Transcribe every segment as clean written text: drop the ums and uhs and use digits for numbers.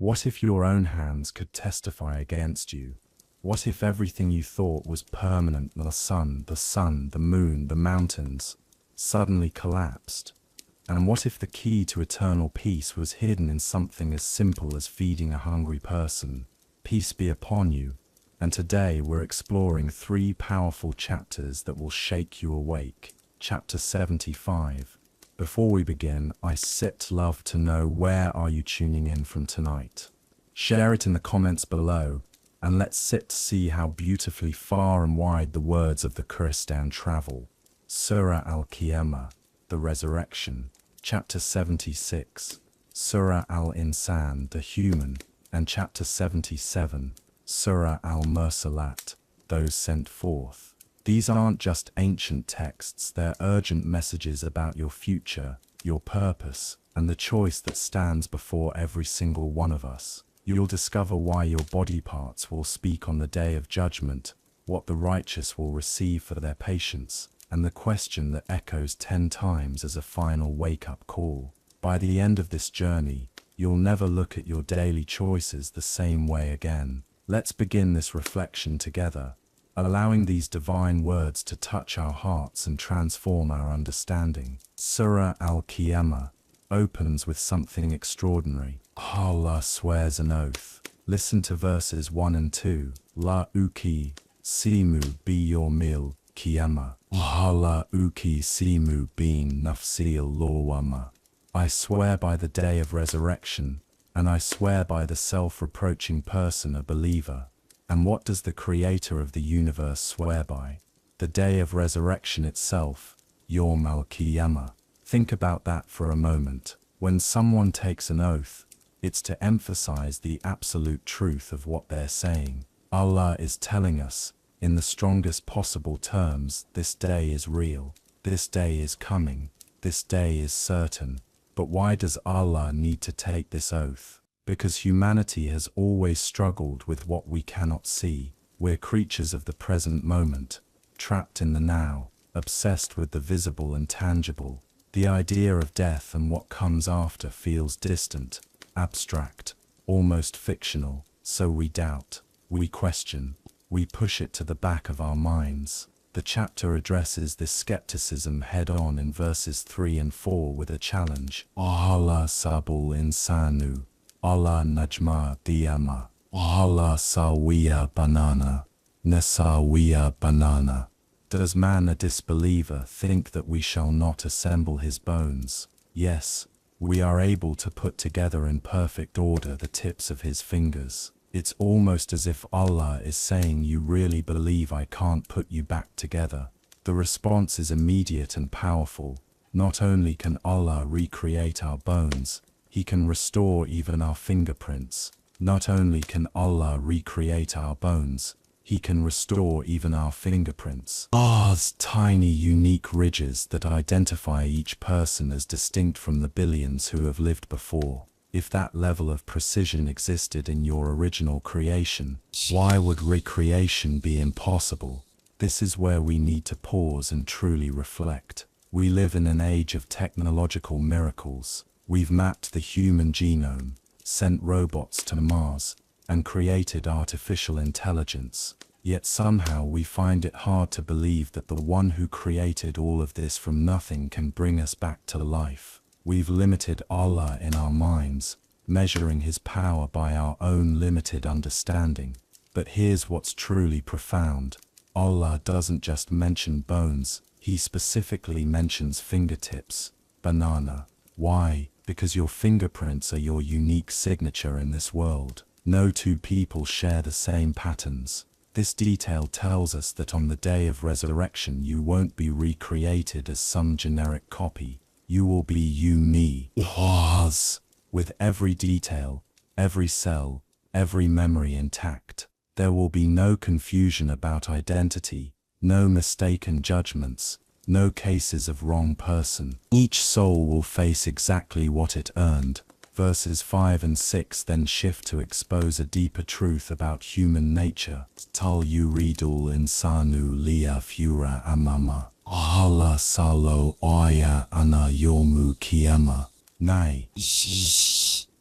What if your own hands could testify against you? What if everything you thought was permanent, the sun, the moon, the mountains, suddenly collapsed? And what if the key to eternal peace was hidden in something as simple as feeding a hungry person? Peace be upon you. And today we're exploring 3 powerful chapters that will shake you awake. Chapter 75. Before we begin, love to know where are you tuning in from tonight. Share it in the comments below, and let's see how beautifully far and wide the words of the Qur'an travel. Surah Al-Qiyamah, the Resurrection. Chapter 76. Surah Al-Insan, the Human. And Chapter 77. Surah Al-Mursalat, those sent forth. These aren't just ancient texts, they're urgent messages about your future, your purpose, and the choice that stands before every single one of us. You'll discover why your body parts will speak on the day of judgment, what the righteous will receive for their patience, and the question that echoes 10 times as a final wake-up call. By the end of this journey, you'll never look at your daily choices the same way again. Let's begin this reflection together, allowing these divine words to touch our hearts and transform our understanding. Surah Al-Qiyamah opens with something extraordinary. Allah swears an oath. Listen to verses 1 and 2. La uki simu bi your mil qiyamah. Allah uki simu bin nafsil lawama. I swear by the day of resurrection, and I swear by the self-reproaching person, a believer. And what does the creator of the universe swear by? The day of resurrection itself, Yawm al-Qiyamah. Think about that for a moment. When someone takes an oath, it's to emphasize the absolute truth of what they're saying. Allah is telling us, in the strongest possible terms, this day is real, this day is coming, this day is certain. But why does Allah need to take this oath? Because humanity has always struggled with what we cannot see. We're creatures of the present moment, trapped in the now, obsessed with the visible and tangible. The idea of death and what comes after feels distant, abstract, almost fictional. So we doubt, we question, we push it to the back of our minds. The chapter addresses this skepticism head-on in verses 3 and 4 with a challenge. Allah sabul insanu, Allah najma diyama, Allah sawiya banana, nasawiya banana. Does man, a disbeliever, think that we shall not assemble his bones? Yes, we are able to put together in perfect order the tips of his fingers. It's almost as if Allah is saying, you really believe I can't put you back together? The response is immediate and powerful. Not only can Allah recreate our bones, He can restore even our fingerprints. Not only can Allah recreate our bones, He can restore even our fingerprints. Allah's tiny unique ridges that identify each person as distinct from the billions who have lived before. If that level of precision existed in your original creation, why would recreation be impossible? This is where we need to pause and truly reflect. We live in an age of technological miracles. We've mapped the human genome, sent robots to Mars, and created artificial intelligence. Yet somehow we find it hard to believe that the one who created all of this from nothing can bring us back to life. We've limited Allah in our minds, measuring His power by our own limited understanding. But here's what's truly profound. Allah doesn't just mention bones, He specifically mentions fingertips, banana. Why? Because your fingerprints are your unique signature in this world. No two people share the same patterns. This detail tells us that on the day of resurrection you won't be recreated as some generic copy. You will be you, me, us, with every detail, every cell, every memory intact. There will be no confusion about identity, no mistaken judgments, no cases of wrong person. Each soul will face exactly what it earned. Verses 5 and 6 then shift to expose a deeper truth about human nature. Tal yuridul insanu liyafura amama. Allah salo aya ana yomu kiyama. Nay,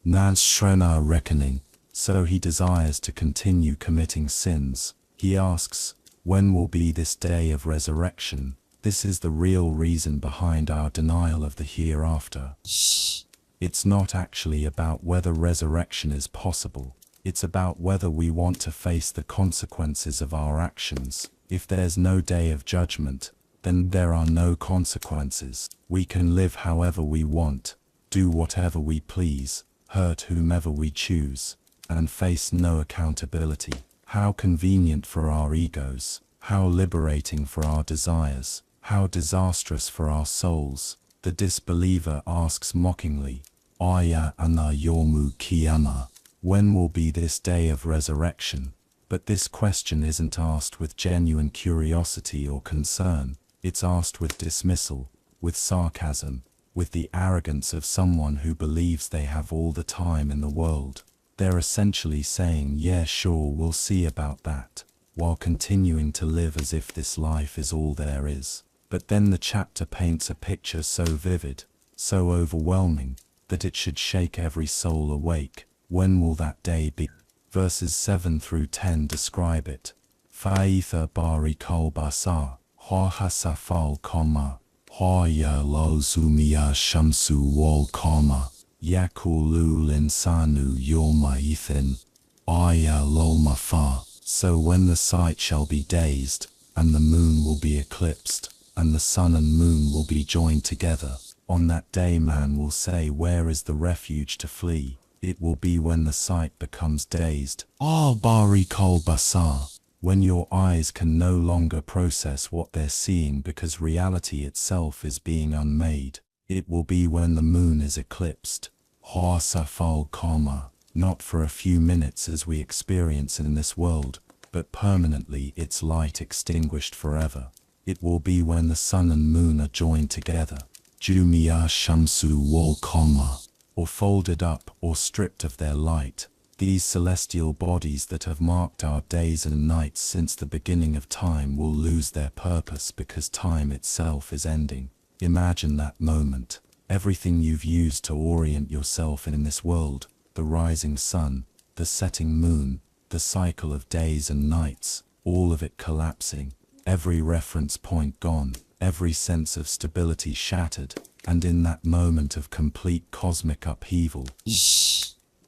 Nanshrena reckoning. So he desires to continue committing sins. He asks, when will be this day of resurrection? This is the real reason behind our denial of the hereafter. It's not actually about whether resurrection is possible. It's about whether we want to face the consequences of our actions. If there's no day of judgment, then there are no consequences. We can live however we want, do whatever we please, hurt whomever we choose, and face no accountability. How convenient for our egos, how liberating for our desires, how disastrous for our souls. The disbeliever asks mockingly, Aya ana yomu kiyama. When will be this day of resurrection? But this question isn't asked with genuine curiosity or concern. It's asked with dismissal, with sarcasm, with the arrogance of someone who believes they have all the time in the world. They're essentially saying, yeah, sure, we'll see about that, while continuing to live as if this life is all there is. But then the chapter paints a picture so vivid, so overwhelming, that it should shake every soul awake. When will that day be? Verses 7 through 10 describe it. Fa'itha bari kolbasa, ha hasafal koma, ha ya lo zumia shamsu wal koma, yakulul insanu yoma ithin, aya lo mafa. So when the sight shall be dazed, and the moon will be eclipsed, and the sun and moon will be joined together, on that day man will say, where is the refuge to flee? It will be when the sight becomes dazed. Bari kol basar. When your eyes can no longer process what they're seeing because reality itself is being unmade. It will be when the moon is eclipsed. Ha safal kama. Not for a few minutes as we experience in this world, but permanently its light extinguished forever. It will be when the sun and moon are joined together. Jumia shamsu wal kama. Or folded up or stripped of their light. These celestial bodies that have marked our days and nights since the beginning of time will lose their purpose because time itself is ending. Imagine that moment. Everything you've used to orient yourself in this world, the rising sun, the setting moon, the cycle of days and nights, all of it collapsing, every reference point gone, every sense of stability shattered. And in that moment of complete cosmic upheaval,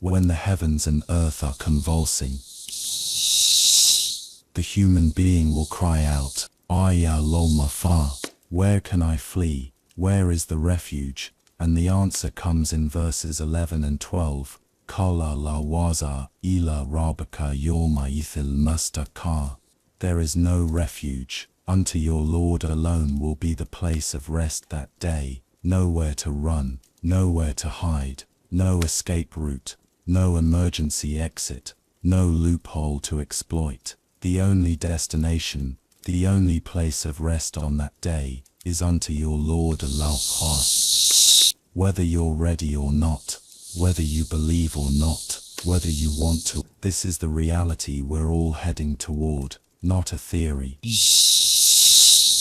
when the heavens and earth are convulsing, the human being will cry out, Aya lo mafa. Where can I flee? Where is the refuge? And the answer comes in verses 11 and 12. Kala la waza ila rabaka yoma ithil mustaqar. There is no refuge. Unto your Lord alone will be the place of rest that day. Nowhere to run, nowhere to hide, no escape route, no emergency exit, no loophole to exploit. The only destination, the only place of rest on that day, is unto your Lord Allah. Whether you're ready or not, whether you believe or not, whether you want to, this is the reality we're all heading toward, not a theory.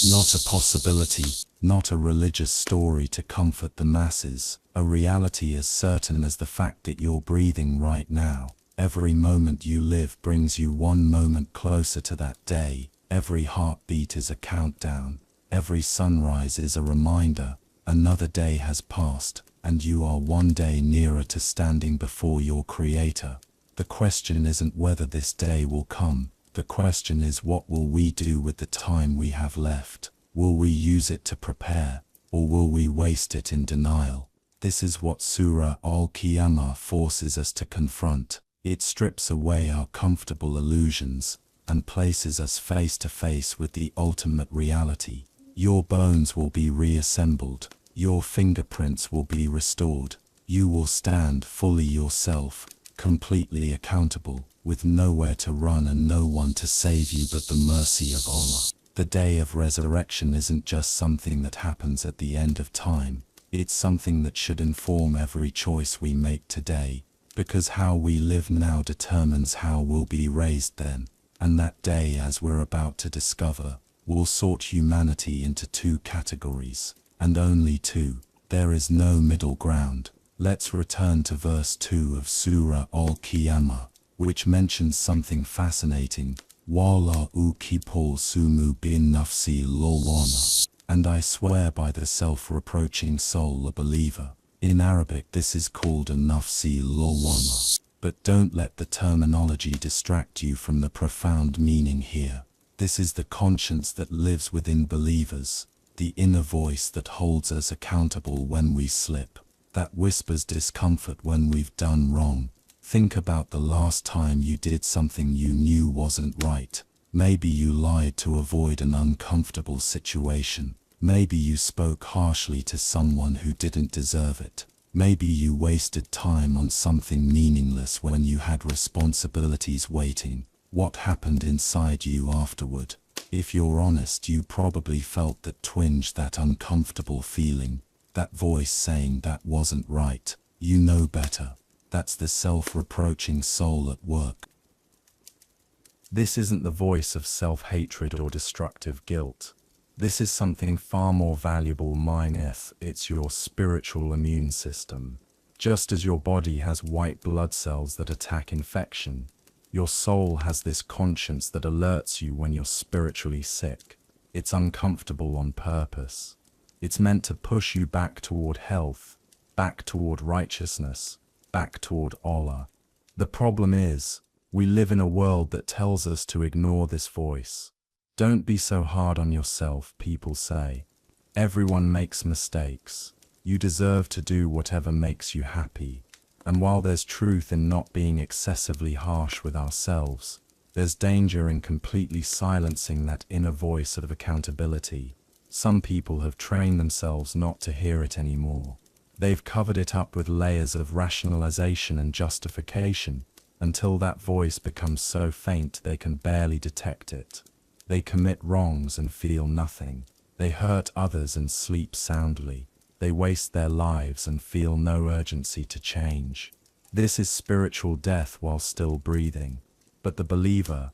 Not a possibility, not a religious story to comfort the masses, a reality as certain as the fact that you're breathing right now. Every moment you live brings you one moment closer to that day. Every heartbeat is a countdown. Every sunrise is a reminder. Another day has passed, and you are one day nearer to standing before your Creator. The question isn't whether this day will come. The question is, what will we do with the time we have left? Will we use it to prepare, or will we waste it in denial? This is what Surah Al-Qiyamah forces us to confront. It strips away our comfortable illusions and places us face to face with the ultimate reality. Your bones will be reassembled. Your fingerprints will be restored. You will stand fully yourself, completely accountable, with nowhere to run and no one to save you but the mercy of Allah. The day of resurrection isn't just something that happens at the end of time. It's something that should inform every choice we make today, because how we live now determines how we'll be raised then. And that day, as we're about to discover, will sort humanity into two categories, and only two. There is no middle ground. Let's return to verse 2 of Surah Al-Qiyamah, which mentions something fascinating. Wala ukipol sumu bin nafsi lolwana. And I swear by the self-reproaching soul, a believer. In Arabic this is called a nafsi lolwana. But don't let the terminology distract you from the profound meaning here. This is the conscience that lives within believers, the inner voice that holds us accountable when we slip, that whispers discomfort when we've done wrong. Think about the last time you did something you knew wasn't right. Maybe you lied to avoid an uncomfortable situation. Maybe you spoke harshly to someone who didn't deserve it. Maybe you wasted time on something meaningless when you had responsibilities waiting. What happened inside you afterward? If you're honest, you probably felt that twinge, that uncomfortable feeling, that voice saying that wasn't right. You know better. That's the self-reproaching soul at work. This isn't the voice of self-hatred or destructive guilt. This is something far more valuable, mineth. It's your spiritual immune system. Just as your body has white blood cells that attack infection, your soul has this conscience that alerts you when you're spiritually sick. It's uncomfortable on purpose. It's meant to push you back toward health, back toward righteousness, back toward Allah. The problem is, we live in a world that tells us to ignore this voice. Don't be so hard on yourself, people say. Everyone makes mistakes. You deserve to do whatever makes you happy. And while there's truth in not being excessively harsh with ourselves, there's danger in completely silencing that inner voice of accountability. Some people have trained themselves not to hear it anymore. They've covered it up with layers of rationalization and justification, until that voice becomes so faint they can barely detect it. They commit wrongs and feel nothing. They hurt others and sleep soundly. They waste their lives and feel no urgency to change. This is spiritual death while still breathing. But the believer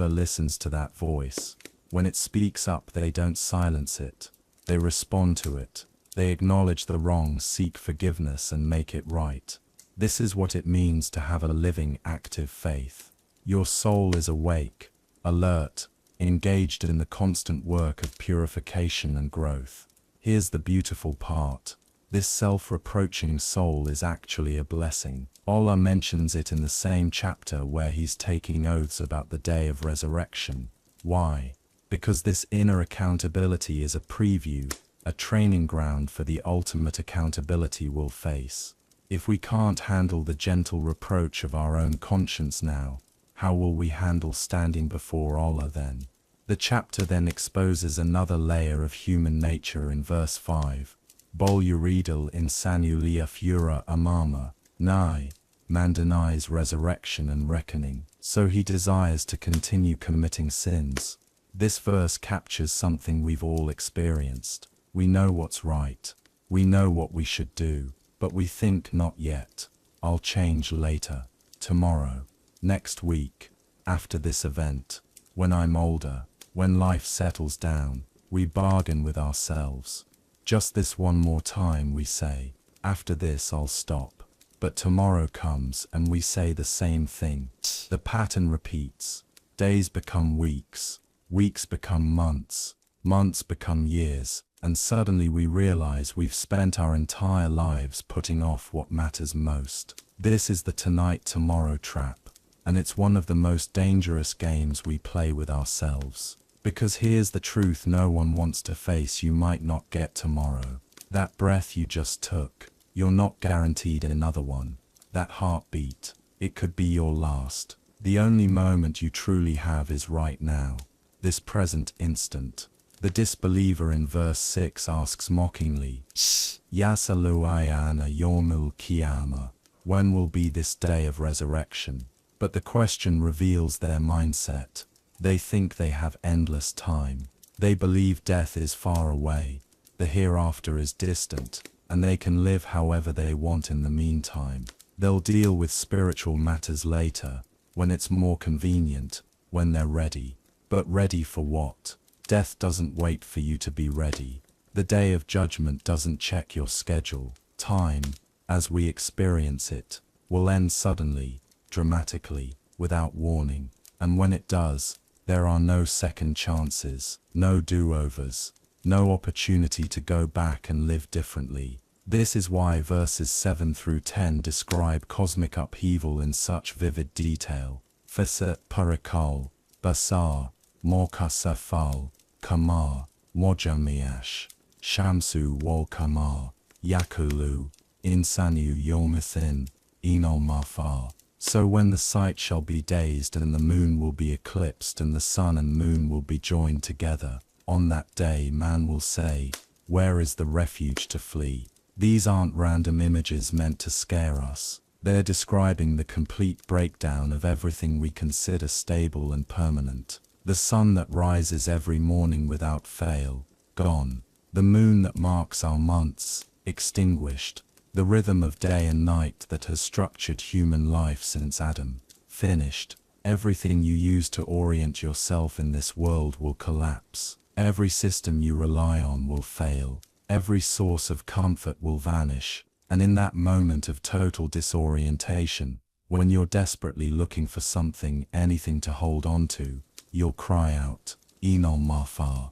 listens to that voice. When it speaks up, they don't silence it. They respond to it. They acknowledge the wrong, seek forgiveness, and make it right. This is what it means to have a living, active faith. Your soul is awake, alert, engaged in the constant work of purification and growth. Here's the beautiful part. This self-reproaching soul is actually a blessing. Allah mentions it in the same chapter where he's taking oaths about the day of resurrection. Why? Because this inner accountability is a preview, a training ground for the ultimate accountability we'll face. If we can't handle the gentle reproach of our own conscience now, how will we handle standing before Allah then? The chapter then exposes another layer of human nature in verse 5. Bol yuridul insanu liyafura amama, nai. Man denies resurrection and reckoning, so he desires to continue committing sins. This verse captures something we've all experienced. We know what's right. We know what we should do, but we think not yet. I'll change later, tomorrow, next week, after this event, when I'm older, when life settles down. We bargain with ourselves. Just this one more time, we say. After this I'll stop. But tomorrow comes and we say the same thing. The pattern repeats. Days become weeks. Weeks become months. Months become years. And suddenly we realize we've spent our entire lives putting off what matters most. This is the tonight-tomorrow trap. And it's one of the most dangerous games we play with ourselves. Because here's the truth no one wants to face: you might not get tomorrow. That breath you just took, you're not guaranteed another one. That heartbeat, it could be your last. The only moment you truly have is right now, this present instant. The disbeliever in verse 6 asks mockingly, Yasalu ayana yawmul qiyamah, when will be this day of resurrection? But the question reveals their mindset. They think they have endless time. They believe death is far away, the hereafter is distant, and they can live however they want in the meantime. They'll deal with spiritual matters later, when it's more convenient, when they're ready. But ready for what? Death doesn't wait for you to be ready. The day of judgment doesn't check your schedule, time, as we experience it, will end suddenly, dramatically, without warning. And when it does, there are no second chances, no do-overs, no opportunity to go back and live differently. This is why verses 7 through 10 describe cosmic upheaval in such vivid detail. Fasa parakal, basar, morkasafal, kamar, mojamiash, shamsu wal kamar, yakulu, insanu yomathin, enol mafar. So when the sight shall be dazed and the moon will be eclipsed and the sun and moon will be joined together, on that day man will say, where is the refuge to flee? These aren't random images meant to scare us. They're describing the complete breakdown of everything we consider stable and permanent. The sun that rises every morning without fail, gone. The moon that marks our months, extinguished. The rhythm of day and night that has structured human life since Adam, finished. Everything you use to orient yourself in this world will collapse. Every system you rely on will fail. Every source of comfort will vanish. And in that moment of total disorientation, when you're desperately looking for something, anything to hold on to, you'll cry out, Enol Mafar.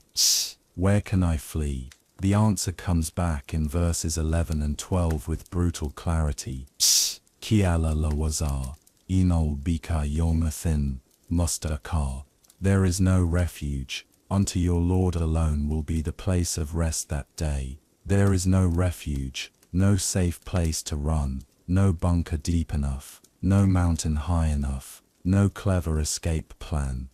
Where can I flee? The answer comes back in verses 11 and 12 with brutal clarity. Kiala lawazar, Enol bika yomathin, mustakar. There is no refuge. Unto your Lord alone will be the place of rest that day. There is no refuge, no safe place to run, no bunker deep enough, no mountain high enough, no clever escape plan.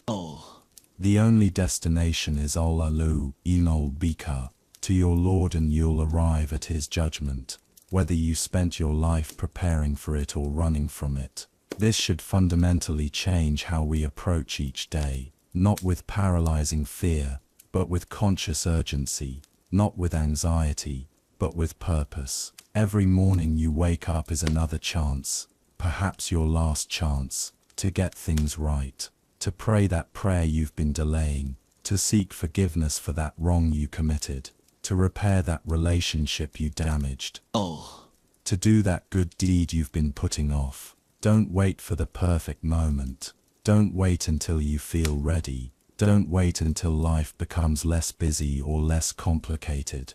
The only destination is Ol-Alu, Enol Bika, to your Lord, and you'll arrive at his judgment, whether you spent your life preparing for it or running from it. This should fundamentally change how we approach each day, not with paralyzing fear, but with conscious urgency, not with anxiety, but with purpose. Every morning you wake up is another chance, perhaps your last chance, to get things right, to pray that prayer you've been delaying, to seek forgiveness for that wrong you committed, to repair that relationship you damaged, to do that good deed you've been putting off. Don't wait for the perfect moment. Don't wait until you feel ready. Don't wait until life becomes less busy or less complicated.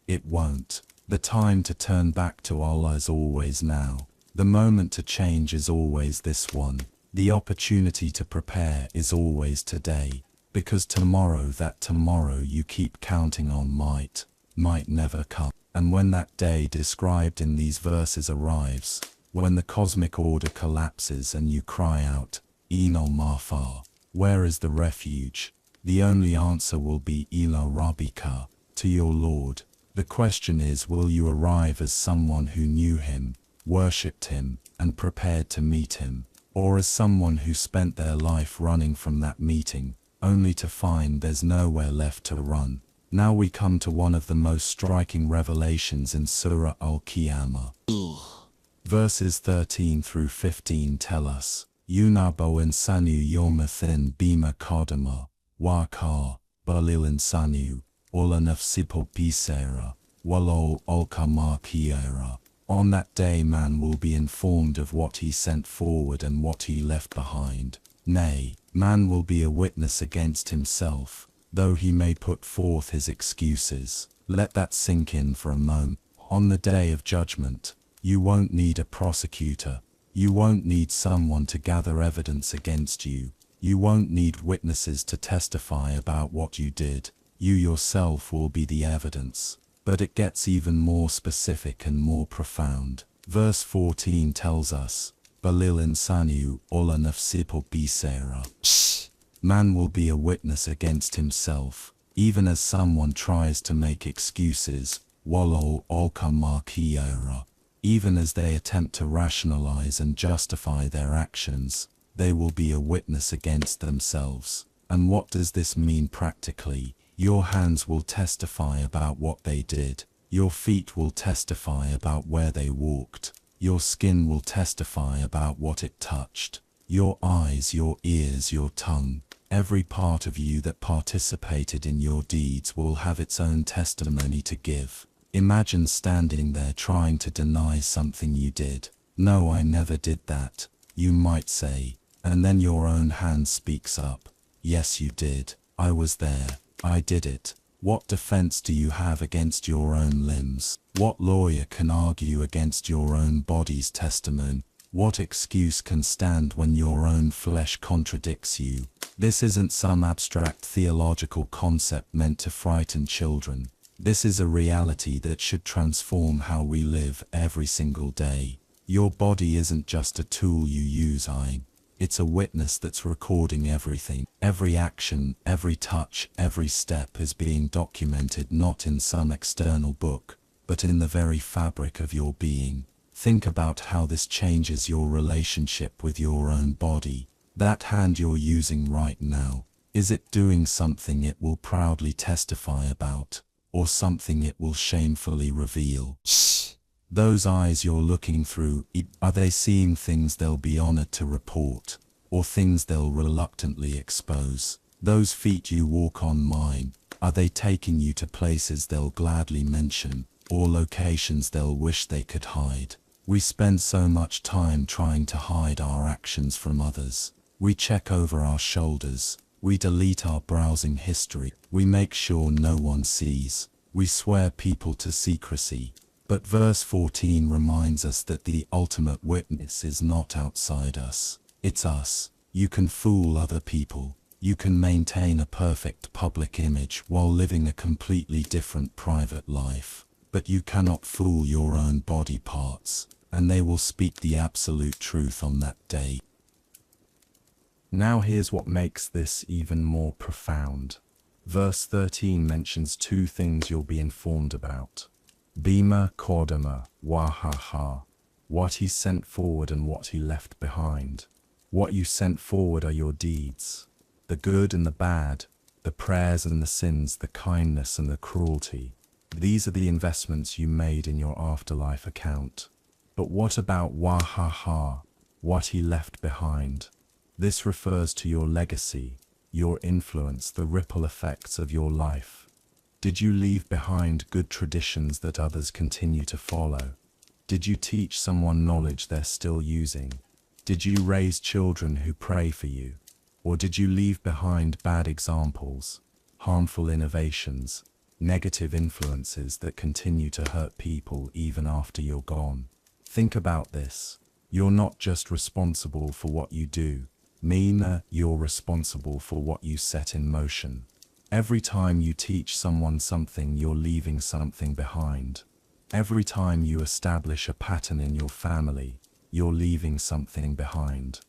It won't. The time to turn back to Allah is always now. The moment to change is always this one. The opportunity to prepare is always today. Because tomorrow, that tomorrow you keep counting on might never come. And when that day described in these verses arrives, when the cosmic order collapses and you cry out, Enol Mafar, where is the refuge? The only answer will be Ila Rabbika, to your Lord. The question is, will you arrive as someone who knew him, worshipped him, and prepared to meet him, or as someone who spent their life running from that meeting, only to find there's nowhere left to run? Now we come to one of the most striking revelations in Surah Al-Qiyamah. Verses 13 through 15 tell us, Yunabo insanu yomathin bima kadama, wakar, balil insanu, ola nafsipo pisera, walo olkama kiera. On that day man will be informed of what he sent forward and what he left behind. Nay, man will be a witness against himself, though he may put forth his excuses. Let that sink in for a moment. On the day of judgment, you won't need a prosecutor. You won't need someone to gather evidence against you. You won't need witnesses to testify about what you did. You yourself will be the evidence. But it gets even more specific and more profound. Verse 14 tells us, Balil insanu ola nafsipo bisera. Man will be a witness against himself, even as someone tries to make excuses, walo olkama kiera. Even as they attempt to rationalize and justify their actions, they will be a witness against themselves. And what does this mean practically? Your hands will testify about what they did. Your feet will testify about where they walked. Your skin will testify about what it touched. Your eyes, your ears, your tongue, every part of you that participated in your deeds will have its own testimony to give. Imagine standing there trying to deny something you did. No, I never did that, you might say, and then your own hand speaks up. Yes, you did. I was there. I did it. What defense do you have against your own limbs? What lawyer can argue against your own body's testimony? What excuse can stand when your own flesh contradicts you? This isn't some abstract theological concept meant to frighten children. This is a reality that should transform how we live every single day. Your body isn't just a tool you use, it's a witness that's recording everything. Every action, every touch, every step is being documented not in some external book, but in the very fabric of your being. Think about how this changes your relationship with your own body. That hand you're using right now, is it doing something it will proudly testify about, or something it will shamefully reveal? Those eyes you're looking through, are they seeing things they'll be honored to report, or things they'll reluctantly expose? Those feet you walk on, mine, are they taking you to places they'll gladly mention, or locations they'll wish they could hide? We spend so much time trying to hide our actions from others. We check over our shoulders. We delete our browsing history. We make sure no one sees. We swear people to secrecy. But verse 14 reminds us that the ultimate witness is not outside us. It's us. You can fool other people. You can maintain a perfect public image while living a completely different private life. But you cannot fool your own body parts, and they will speak the absolute truth on that day. Now here's what makes this even more profound. Verse 13 mentions two things you'll be informed about. Bima Kodama, Wahaha, what he sent forward and what he left behind. What you sent forward are your deeds, the good and the bad, the prayers and the sins, the kindness and the cruelty. These are the investments you made in your afterlife account. But what about Wahaha, what he left behind? This refers to your legacy, your influence, the ripple effects of your life. Did you leave behind good traditions that others continue to follow? Did you teach someone knowledge they're still using? Did you raise children who pray for you? Or did you leave behind bad examples, harmful innovations, negative influences that continue to hurt people even after you're gone? Think about this. You're not just responsible for what you do. You're responsible for what you set in motion. Every time you teach someone something, you're leaving something behind. Every time you establish a pattern in your family, you're leaving something behind.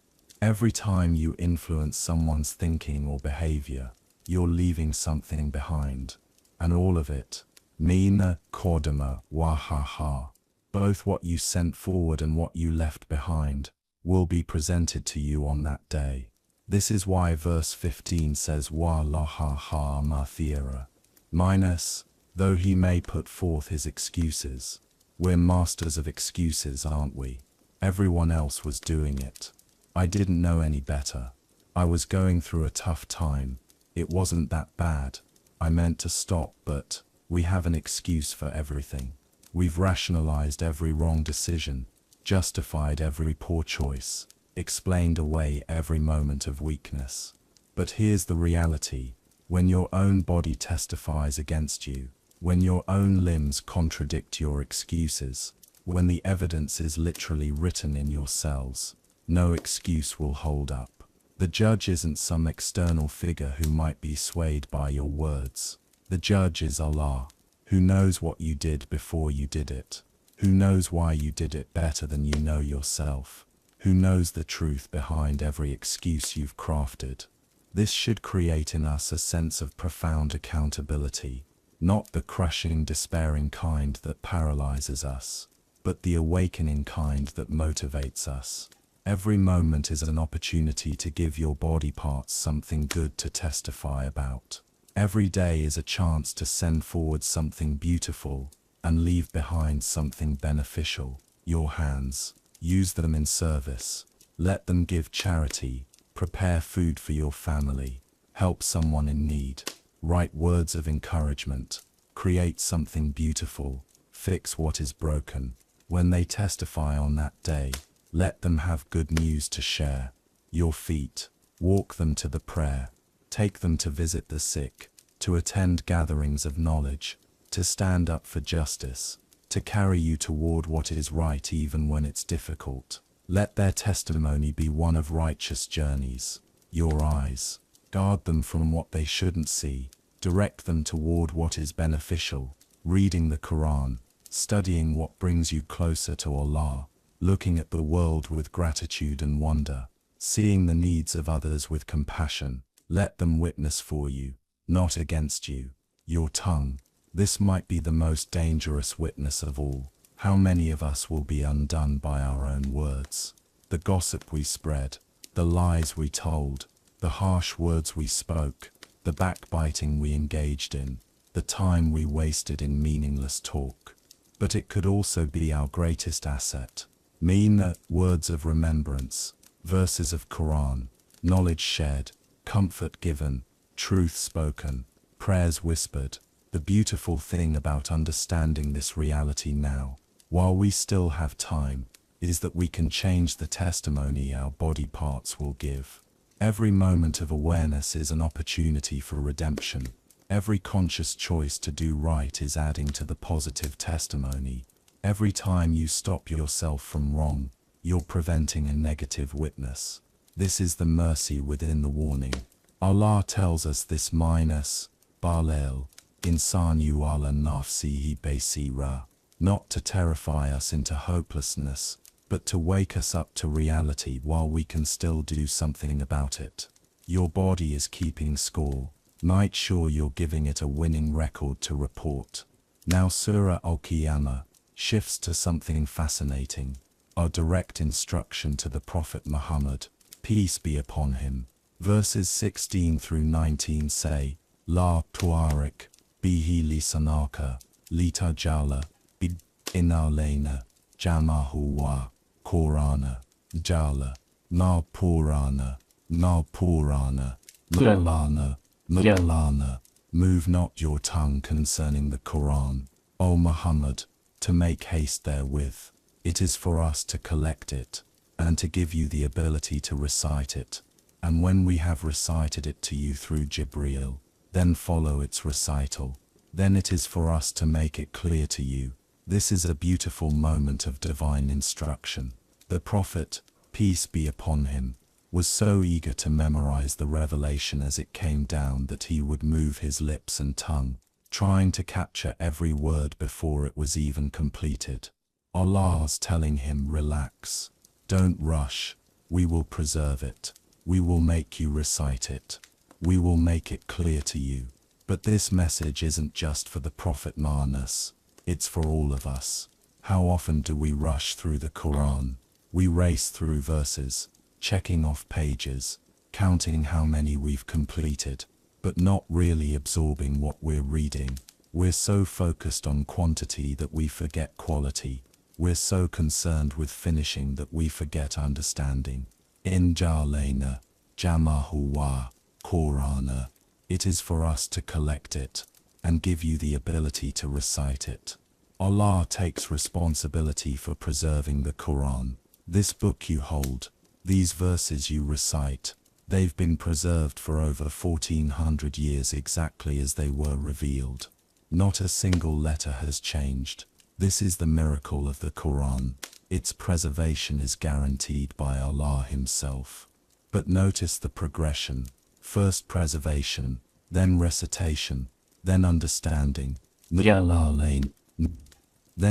Every time you influence someone's thinking or behavior, you're leaving something behind. And all of it, Mina Kodama Wahaha, both what you sent forward and what you left behind, will be presented to you on that day. This is why verse 15 says, Wa laha ha mathira. Minus, though he may put forth his excuses. We're masters of excuses, aren't we? Everyone else was doing it. I didn't know any better. I was going through a tough time. It wasn't that bad. I meant to stop, but we have an excuse for everything. We've rationalized every wrong decision, justified every poor choice, explained away every moment of weakness. But here's the reality. When your own body testifies against you, when your own limbs contradict your excuses, when the evidence is literally written in your cells, no excuse will hold up. The judge isn't some external figure who might be swayed by your words. The judge is Allah, who knows what you did before you did it, who knows why you did it better than you know yourself, who knows the truth behind every excuse you've crafted. This should create in us a sense of profound accountability, not the crushing, despairing kind that paralyzes us, but the awakening kind that motivates us. Every moment is an opportunity to give your body parts something good to testify about. Every day is a chance to send forward something beautiful and leave behind something beneficial. Your hands, use them in service. Let them give charity, prepare food for your family, help someone in need, write words of encouragement, create something beautiful, fix what is broken. When they testify on that day, let them have good news to share. Your feet, walk them to the prayer, take them to visit the sick, to attend gatherings of knowledge, to stand up for justice, to carry you toward what is right even when it's difficult. Let their testimony be one of righteous journeys. Your eyes, guard them from what they shouldn't see, direct them toward what is beneficial, reading the Qur'an, studying what brings you closer to Allah, looking at the world with gratitude and wonder, seeing the needs of others with compassion. Let them witness for you, not against you. Your tongue, this might be the most dangerous witness of all. How many of us will be undone by our own words? The gossip we spread, the lies we told, the harsh words we spoke, the backbiting we engaged in, the time we wasted in meaningless talk. But it could also be our greatest asset. Words of remembrance, verses of Qur'an, knowledge shared, comfort given, truth spoken, prayers whispered. The beautiful thing about understanding this reality now, while we still have time, is that we can change the testimony our body parts will give. Every moment of awareness is an opportunity for redemption. Every conscious choice to do right is adding to the positive testimony. Every time you stop yourself from wrong, you're preventing a negative witness. This is the mercy within the warning. Allah tells us this Balil, Insan ala nafsihi basira, not to terrify us into hopelessness, but to wake us up to reality while we can still do something about it. Your body is keeping score. Make sure you're giving it a winning record to report. Now Surah Al-Qiyamah shifts to something fascinating. Our direct instruction to the Prophet Muhammad, peace be upon him. Verses 16 through 19 say, La tuarik, bihi lisanaka, lita jala, bid inalena, jamahu wa, Qur'ana, jala, na purana, Mulana, move not your tongue concerning the Qur'an, O Muhammad, to make haste therewith. It is for us to collect it, and to give you the ability to recite it. And when we have recited it to you through Jibreel, then follow its recital. Then it is for us to make it clear to you. This is a beautiful moment of divine instruction. The Prophet, peace be upon him, was so eager to memorize the revelation as it came down that he would move his lips and tongue, trying to capture every word before it was even completed. Allah's telling him, relax, don't rush, we will preserve it, we will make you recite it, we will make it clear to you. But this message isn't just for the Prophet Muhammad, it's for all of us. How often do we rush through the Qur'an? We race through verses, checking off pages, counting how many we've completed, but not really absorbing what we're reading. We're so focused on quantity that we forget quality. We're so concerned with finishing that we forget understanding. In Jalena, Jamahu wa, Qur'ana, it is for us to collect it, and give you the ability to recite it. Allah takes responsibility for preserving the Qur'an. This book you hold, these verses you recite, they've been preserved for over 1400 years exactly as they were revealed. Not a single letter has changed. This is the miracle of the Qur'an. Its preservation is guaranteed by Allah Himself. But notice the progression. First preservation, then recitation, then understanding. Then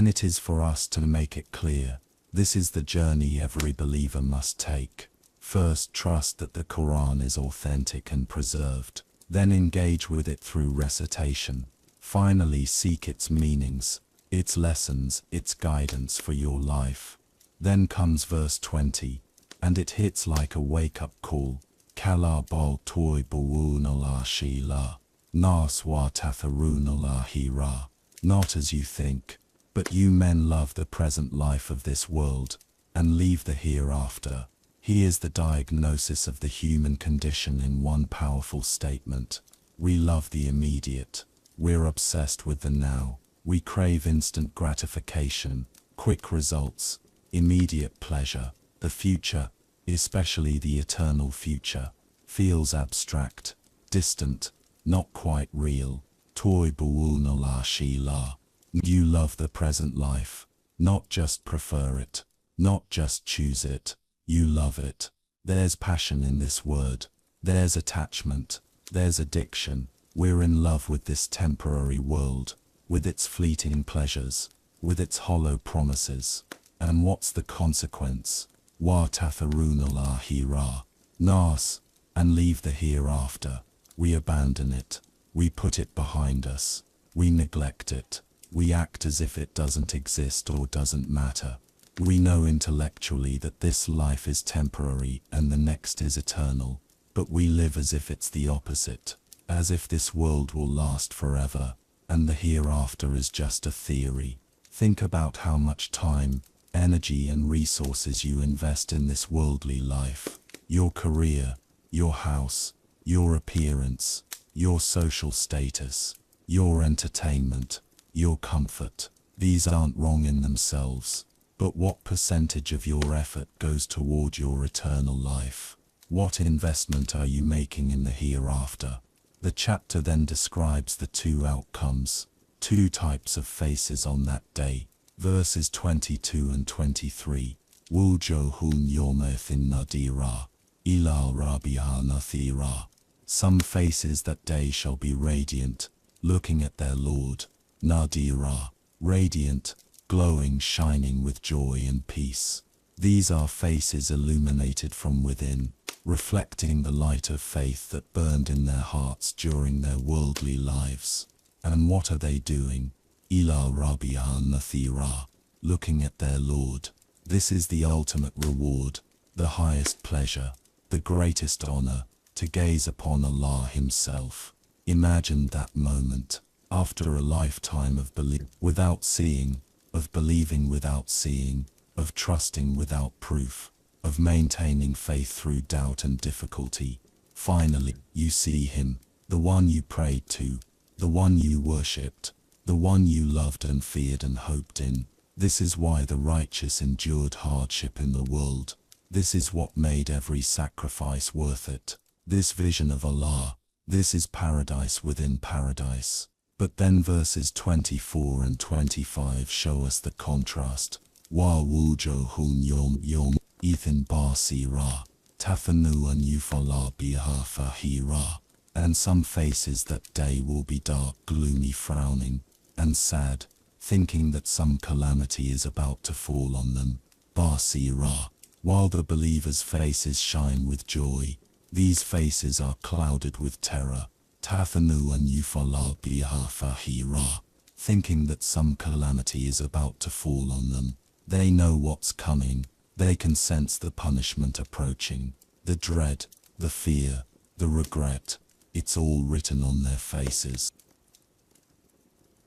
it is for us to make it clear. This is the journey every believer must take. First, trust that the Qur'an is authentic and preserved. Then engage with it through recitation. Finally, seek its meanings, its lessons, its guidance for your life. Then comes verse 20, and it hits like a wake-up call. Kala bal toy buwunala shila, nas wa tatharunala hira. Not as you think, but you men love the present life of this world, and leave the hereafter. Here's the diagnosis of the human condition in one powerful statement. We love the immediate. We're obsessed with the now. We crave instant gratification, quick results, immediate pleasure. The future, especially the eternal future, feels abstract, distant, not quite real. Toy buwulna la shi la. You love the present life, not just prefer it, not just choose it, you love it. There's passion in this word, there's attachment, there's addiction. We're in love with this temporary world, with its fleeting pleasures, with its hollow promises. And what's the consequence? Wa tatharuna la hira, nas, and leave the hereafter. We abandon it, we put it behind us, we neglect it, we act as if it doesn't exist or doesn't matter. We know intellectually that this life is temporary and the next is eternal, but we live as if it's the opposite, as if this world will last forever, and the hereafter is just a theory. Think about how much time, energy and resources you invest in this worldly life. Your career, your house, your appearance, your social status, your entertainment, your comfort. These aren't wrong in themselves, but what percentage of your effort goes toward your eternal life? What investment are you making in the hereafter? The chapter then describes the two outcomes, two types of faces on that day. Verses 22 and 23. Wujuhun yawmathin nadira, ila rabbiha nathira. Some faces that day shall be radiant, looking at their Lord. Nadira, radiant, glowing, shining with joy and peace. These are faces illuminated from within, reflecting the light of faith that burned in their hearts during their worldly lives. And what are they doing? Ila rabbiha nathira, looking at their Lord. This is the ultimate reward, the highest pleasure, the greatest honor, to gaze upon Allah Himself. Imagine that moment, after a lifetime of belief without seeing, of believing without seeing, of trusting without proof, of maintaining faith through doubt and difficulty. Finally, you see Him, the one you prayed to, the one you worshipped, the one you loved and feared and hoped in. This is why the righteous endured hardship in the world. This is what made every sacrifice worth it. This vision of Allah, this is paradise within paradise. But then verses 24 and 25 show us the contrast. Wa wujuhun yom ethin basira, tathanu an yufala biha fahira. And some faces that day will be dark, gloomy, frowning, and sad, thinking that some calamity is about to fall on them. Basira. While the believers' faces shine with joy, these faces are clouded with terror. Tathanu an yufala biha fahira. Thinking that some calamity is about to fall on them. They know what's coming. They can sense the punishment approaching. The dread, the fear, the regret. It's all written on their faces.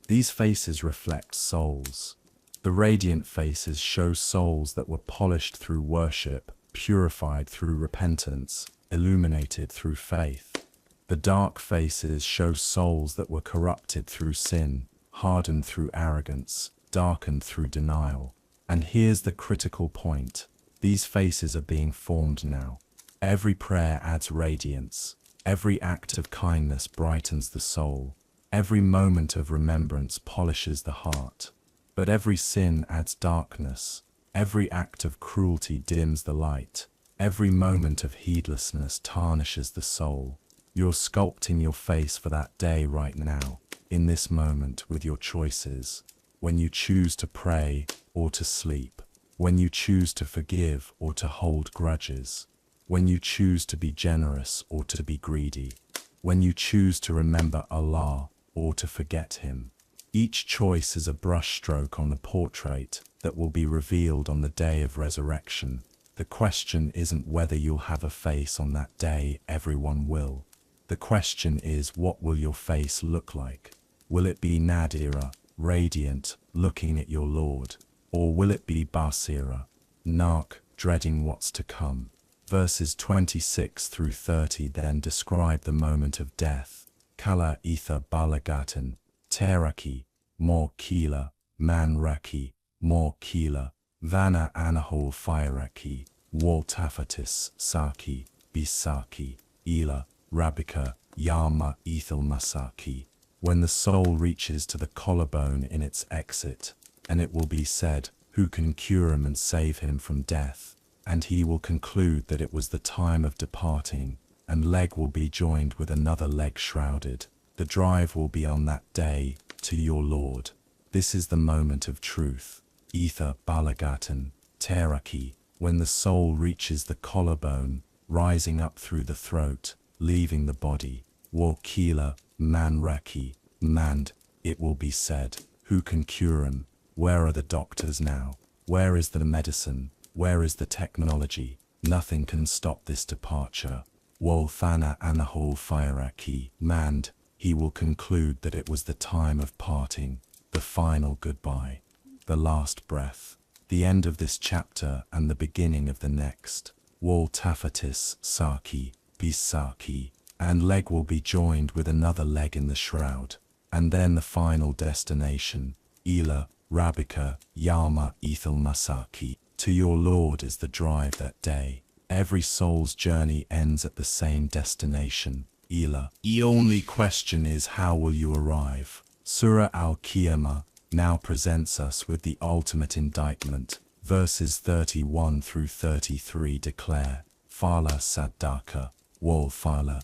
These faces reflect souls. The radiant faces show souls that were polished through worship, purified through repentance, illuminated through faith. The dark faces show souls that were corrupted through sin, hardened through arrogance, darkened through denial. And here's the critical point. These faces are being formed now. Every prayer adds radiance. Every act of kindness brightens the soul. Every moment of remembrance polishes the heart. But every sin adds darkness. Every act of cruelty dims the light. Every moment of heedlessness tarnishes the soul. You're sculpting your face for that day right now, in this moment with your choices. When you choose to pray or to sleep. When you choose to forgive or to hold grudges. When you choose to be generous or to be greedy. When you choose to remember Allah or to forget Him. Each choice is a brushstroke on the portrait that will be revealed on the day of resurrection. The question isn't whether you'll have a face on that day, everyone will. The question is, what will your face look like? Will it be Nadira, radiant, looking at your Lord? Or will it be Basira, Nark, dreading what's to come? Verses 26 through 30 then describe the moment of death. Kala etha balagatan, teraki, more kila, man raki, more kila, vana anahol firaki, wal tafatis, saki, bisaki, ila, rabika, yama ethel masaki. When the soul reaches to the collarbone in its exit, and it will be said, who can cure him and save him from death? And he will conclude that it was the time of departing, and leg will be joined with another leg shrouded. The drive will be on that day, to your Lord. This is the moment of truth. Ether balagatan, teraki, when the soul reaches the collarbone, rising up through the throat, leaving the body. Wakila, manraki, mand, it will be said, who can cure him? Where are the doctors now? Where is the medicine? Where is the technology? Nothing can stop this departure. Wolfana anahol firaki, mand, he will conclude that it was the time of parting, the final goodbye, the last breath, the end of this chapter and the beginning of the next. Wal tafatis, saki, bisaki, and leg will be joined with another leg in the shroud, and then the final destination, ila, rabika, yama ethel masaki. To your Lord is the drive that day. Every soul's journey ends at the same destination, ila. The only question is, how will you arrive? Surah Al-Qiyamah now presents us with the ultimate indictment. Verses 31 through 33 declare, Fala saddaka, wal fala,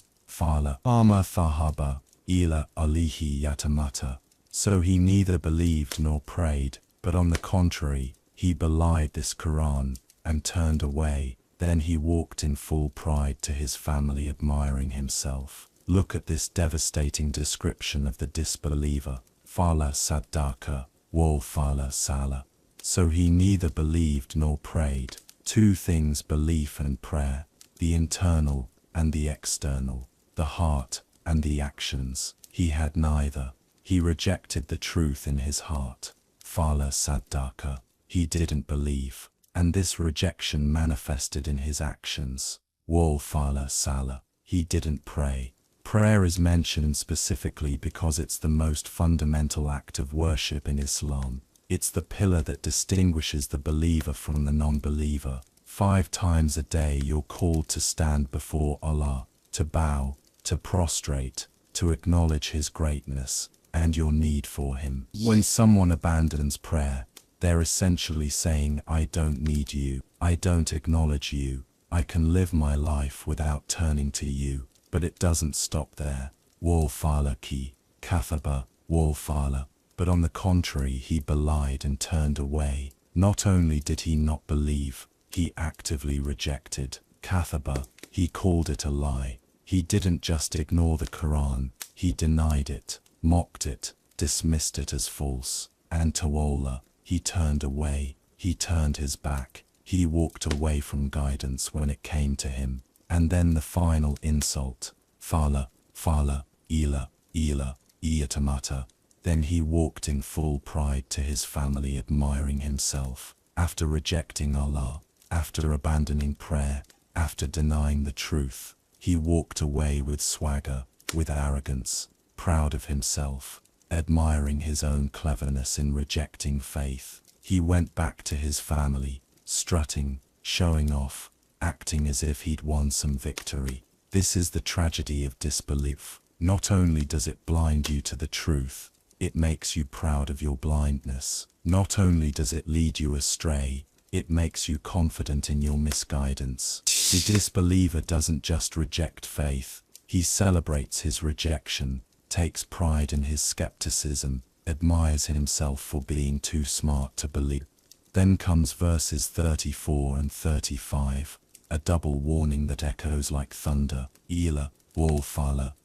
ama thahaba, ila alihi yatamata. So he neither believed nor prayed, but on the contrary, he belied this Qur'an, and turned away. Then he walked in full pride to his family, admiring himself. Look at this devastating description of the disbeliever. Fala saddaka, wal fala sala. So he neither believed nor prayed. Two things, belief and prayer, the internal and the external, the heart and the actions. He had neither. He rejected the truth in his heart. Fala saddaka. He didn't believe, and this rejection manifested in his actions. Wal fala sala. He didn't pray. Prayer is mentioned specifically because it's the most fundamental act of worship in Islam. It's the pillar that distinguishes the believer from the non-believer. 5 times a day you're called to stand before Allah, to bow, to prostrate, to acknowledge His greatness and your need for Him. When someone abandons prayer, they're essentially saying, I don't need you, I don't acknowledge you, I can live my life without turning to you. But it doesn't stop there. Wal fala ki, kathaba, wal fala. But on the contrary, he belied and turned away. Not only did he not believe, he actively rejected. Kathaba, he called it a lie. He didn't just ignore the Qur'an, he denied it, mocked it, dismissed it as false. And tawalla, he turned away, he turned his back, he walked away from guidance when it came to him. And then the final insult, fala, ila, iyatamata. Then he walked in full pride to his family, admiring himself. After rejecting Allah, after abandoning prayer, after denying the truth, he walked away with swagger, with arrogance, proud of himself, admiring his own cleverness in rejecting faith. He went back to his family, strutting, showing off, acting as if he'd won some victory. This is the tragedy of disbelief. Not only does it blind you to the truth, it makes you proud of your blindness. Not only does it lead you astray, it makes you confident in your misguidance. The disbeliever doesn't just reject faith, he celebrates his rejection, takes pride in his skepticism, admires himself for being too smart to believe. Then comes verses 34 and 35, a double warning that echoes like thunder. Ila, wal fala,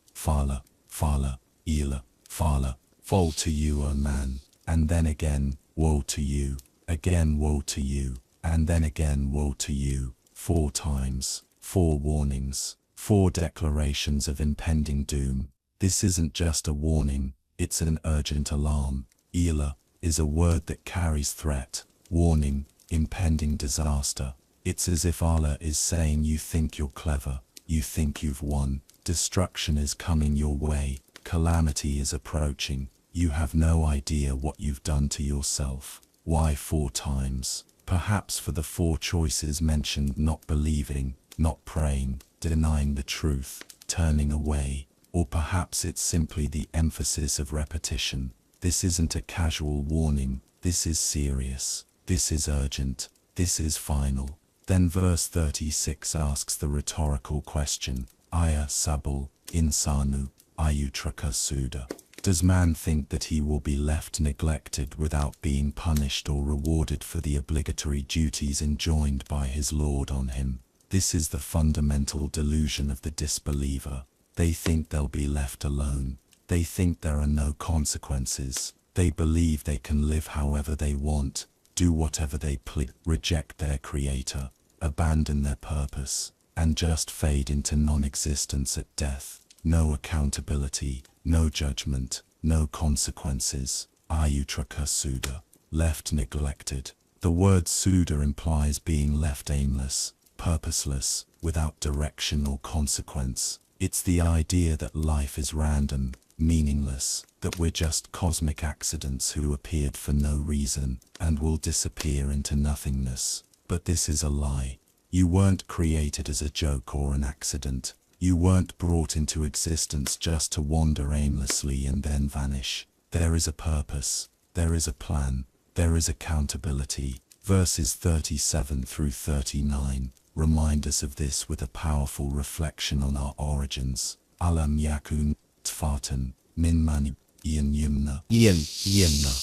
ila, fala. Woe to you, O man, and then again, woe to you, again woe to you, and then again woe to you. 4 times, 4 warnings, 4 declarations of impending doom. This isn't just a warning, it's an urgent alarm. Ila is a word that carries threat, warning, impending disaster. It's as if Allah is saying, you think you're clever, you think you've won, destruction is coming your way, calamity is approaching, You have no idea what you've done to yourself. Why 4 times? Perhaps for the 4 choices mentioned: not believing, not praying, denying the truth, turning away. Or perhaps it's simply the emphasis of repetition. This isn't a casual warning. This is serious. This is urgent. This is final. Then verse 36 asks the rhetorical question: Aya sabul insanu ayutraka suda. Does man think that he will be left neglected without being punished or rewarded for the obligatory duties enjoined by his Lord on him? This is the fundamental delusion of the disbeliever. They think they'll be left alone. They think there are no consequences. They believe they can live however they want, do whatever they please, reject their creator, abandon their purpose, and just fade into non-existence at death. No accountability, no judgment, no consequences. Ayutraka Suda, left neglected. The word Suda implies being left aimless, purposeless, without direction or consequence. It's the idea that life is random, meaningless, that we're just cosmic accidents who appeared for no reason and will disappear into nothingness. But this is a lie. You weren't created as a joke or an accident. You weren't brought into existence just to wander aimlessly and then vanish. There is a purpose. There is a plan. There is accountability. Verses 37 through 39 remind us of this with a powerful reflection on our origins. Alam yakun tfatan min mani ian yumna inna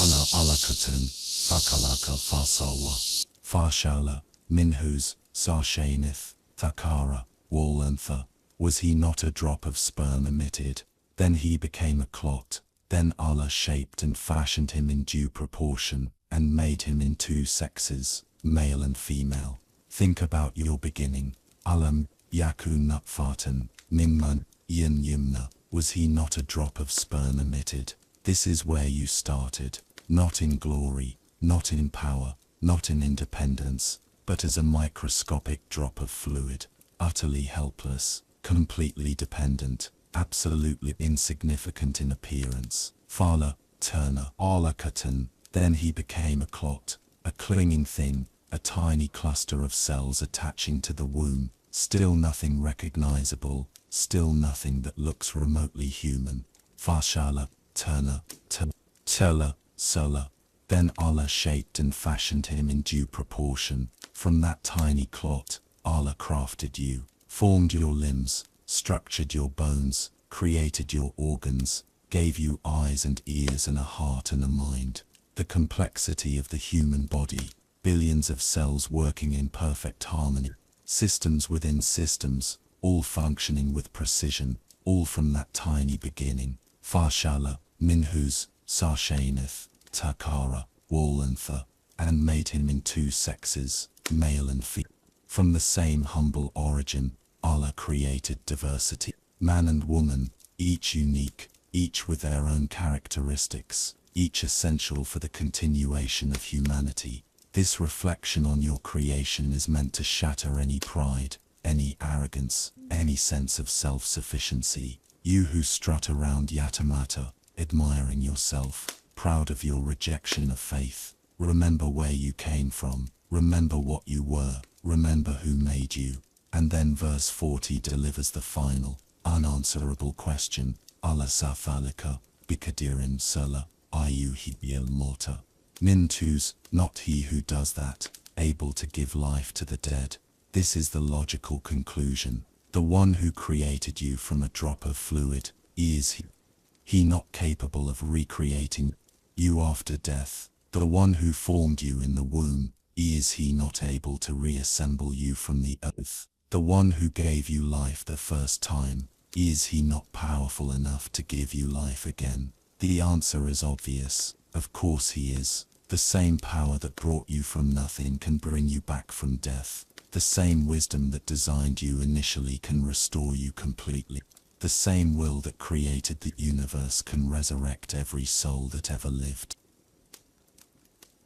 ana alakatan fakalaka fasawa fashala minhus sarshanith Thakara, Wallantha. Was he not a drop of sperm emitted? Then he became a clot. Then Allah shaped and fashioned him in due proportion, and made him in 2 sexes, male and female. Think about your beginning. Alam yakun nutfatan mimman iyan yumna. Was he not a drop of sperm emitted? This is where you started. Not in glory, not in power, not in independence, but as a microscopic drop of fluid, utterly helpless, completely dependent, absolutely insignificant in appearance. Fala, Turner, Alakatan. Then he became a clot, a clinging thing, a tiny cluster of cells attaching to the womb, still nothing recognizable, still nothing that looks remotely human. Fashala, Turner, Tella, Sola. Then Allah shaped and fashioned him in due proportion. From that tiny clot, Allah crafted you, formed your limbs, structured your bones, created your organs, gave you eyes and ears and a heart and a mind. The complexity of the human body, billions of cells working in perfect harmony, systems within systems, all functioning with precision, all from that tiny beginning. Fashala, Minhus, Sarshanith, Takara, Wallantha, and made him in 2 sexes, male and female. From the same humble origin, Allah created diversity, man and woman, each unique, each with their own characteristics, each essential for the continuation of humanity. This reflection on your creation is meant to shatter any pride, any arrogance, any sense of self-sufficiency. You who strut around yatamata, admiring yourself, proud of your rejection of faith. Remember where you came from, remember what you were, remember who made you. And then verse 40 delivers the final, unanswerable question. Allah safalika, bikadirin sala, ayu hibyel morta. Nintus, not he who does that, able to give life to the dead. This is the logical conclusion. The one who created you from a drop of fluid, is he not capable of recreating you after death? The one who formed you in the womb, is he not able to reassemble you from the earth? The one who gave you life the first time, is he not powerful enough to give you life again? The answer is obvious. Of course he is. The same power that brought you from nothing can bring you back from death. The same wisdom that designed you initially can restore you completely. The same will that created the universe can resurrect every soul that ever lived.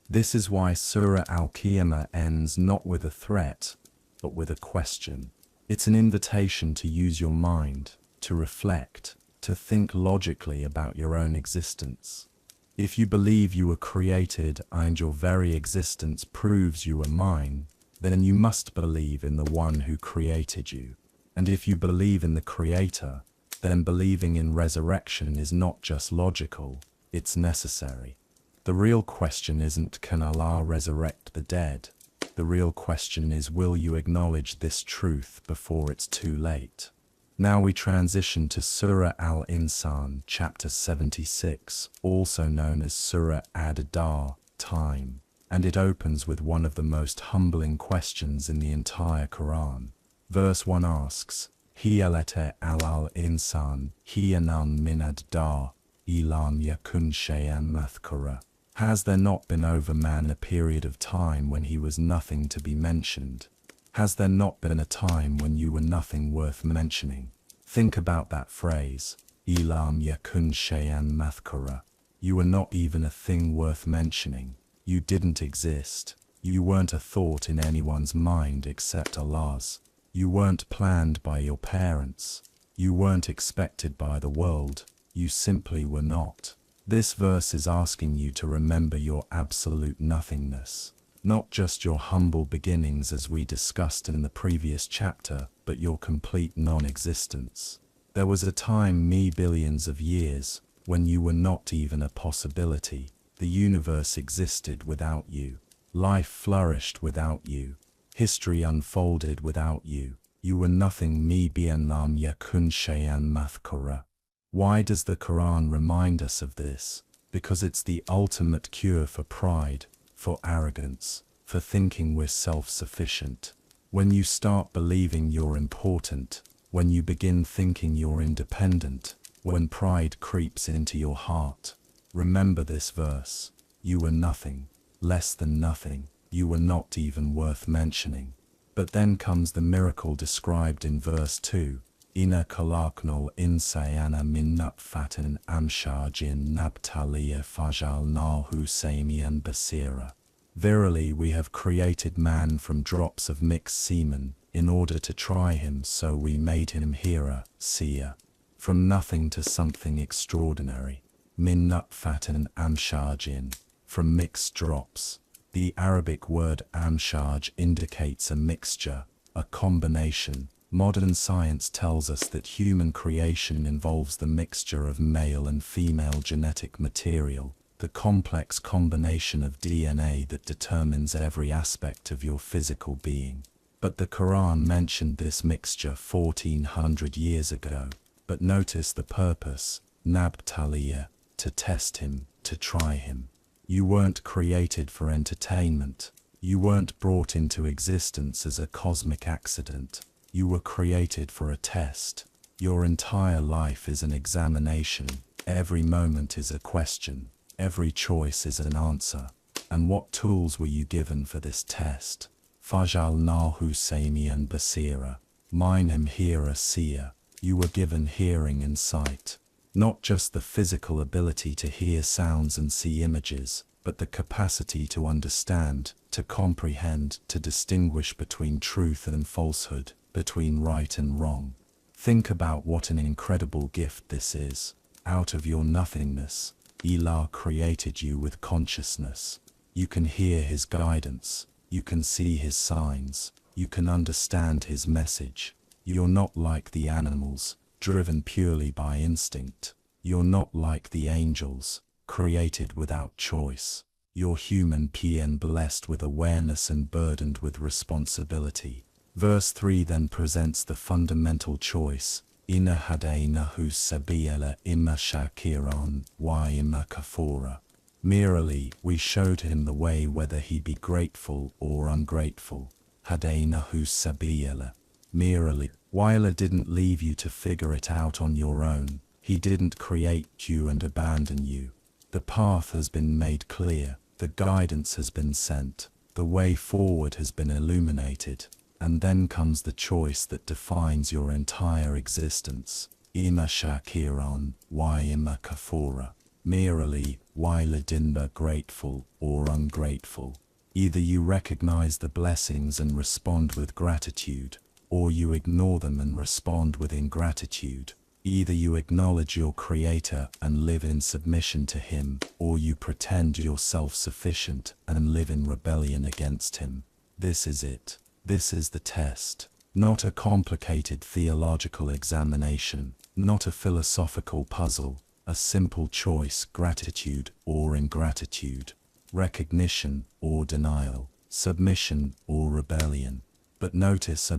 This is why Surah Al-Qiyamah ends not with a threat, but with a question. It's an invitation to use your mind, to reflect, to think logically about your own existence. If you believe you were created and your very existence proves you are mine, then you must believe in the one who created you. And if you believe in the Creator, then believing in resurrection is not just logical, it's necessary. The real question isn't, can Allah resurrect the dead? The real question is, will you acknowledge this truth before it's too late? Now we transition to Surah Al-Insan, chapter 76, also known as Surah Ad-Dar, time, and it opens with one of the most humbling questions in the entire Qur'an. Verse 1 asks, Hiyalete al-insan, hiyanan min ad-dar, ilam yakun shay'an mathkura. Has there not been over man a period of time when he was nothing to be mentioned? Has there not been a time when you were nothing worth mentioning? Think about that phrase, ilam yakun shay'an mathkura. You were not even a thing worth mentioning. You didn't exist. You weren't a thought in anyone's mind except Allah's. You weren't planned by your parents. You weren't expected by the world. You simply were not. This verse is asking you to remember your absolute nothingness. Not just your humble beginnings as we discussed in the previous chapter, but your complete non-existence. There was a time, billions of years, when you were not even a possibility. The universe existed without you. Life flourished without you. History unfolded without you. You were nothing. Lam yakun shay'an mathkura. Why does the Quran remind us of this? Because it's the ultimate cure for pride, for arrogance, for thinking we're self-sufficient. When you start believing you're important, when you begin thinking you're independent, when pride creeps into your heart, remember this verse. You were nothing, less than nothing. You were not even worth mentioning. But then comes the miracle described in verse 2. Inna khalaqnal insana min nutfatin amshajin nabtaliya fajalnahu samiyan basira. Verily we have created man from drops of mixed semen, in order to try him, so we made him hearer, seer. From nothing to something extraordinary. Min nutfatin amshajin, from mixed drops. The Arabic word amshaj indicates a mixture, a combination. Modern science tells us that human creation involves the mixture of male and female genetic material, the complex combination of DNA that determines every aspect of your physical being. But the Quran mentioned this mixture 1400 years ago. But notice the purpose, nabtaliya, to test him, to try him. You weren't created for entertainment. You weren't brought into existence as a cosmic accident. You were created for a test. Your entire life is an examination. Every moment is a question. Every choice is an answer. And what tools were you given for this test? Fajalnahu samiyan basira. Mine him hearer, seer. You were given hearing and sight. Not just the physical ability to hear sounds and see images, but the capacity to understand, to comprehend, to distinguish between truth and falsehood, between right and wrong. Think about what an incredible gift this is. Out of your nothingness, Allah created you with consciousness. You can hear His guidance. You can see His signs. You can understand His message. You're not like the animals, driven purely by instinct. You're not like the angels, created without choice. You're human and blessed with awareness and burdened with responsibility. Verse 3 then presents the fundamental choice. Inna hadaynahu sabila imma shakiran wa imma kafura. Merely, we showed him the way whether he be grateful or ungrateful. Hadaynahu sabila. Merely, Allah didn't leave you to figure it out on your own. He didn't create you and abandon you. The path has been made clear, the guidance has been sent, the way forward has been illuminated, and then comes the choice that defines your entire existence. Imma shakiran wa imma kafura. Merely, waladinba grateful or ungrateful. Either you recognize the blessings and respond with gratitude, or you ignore them and respond with ingratitude. Either you acknowledge your Creator and live in submission to Him, or you pretend you're self-sufficient and live in rebellion against Him. This is it. This is the test. Not a complicated theological examination, not a philosophical puzzle, a simple choice: gratitude or ingratitude, recognition or denial, submission or rebellion. But notice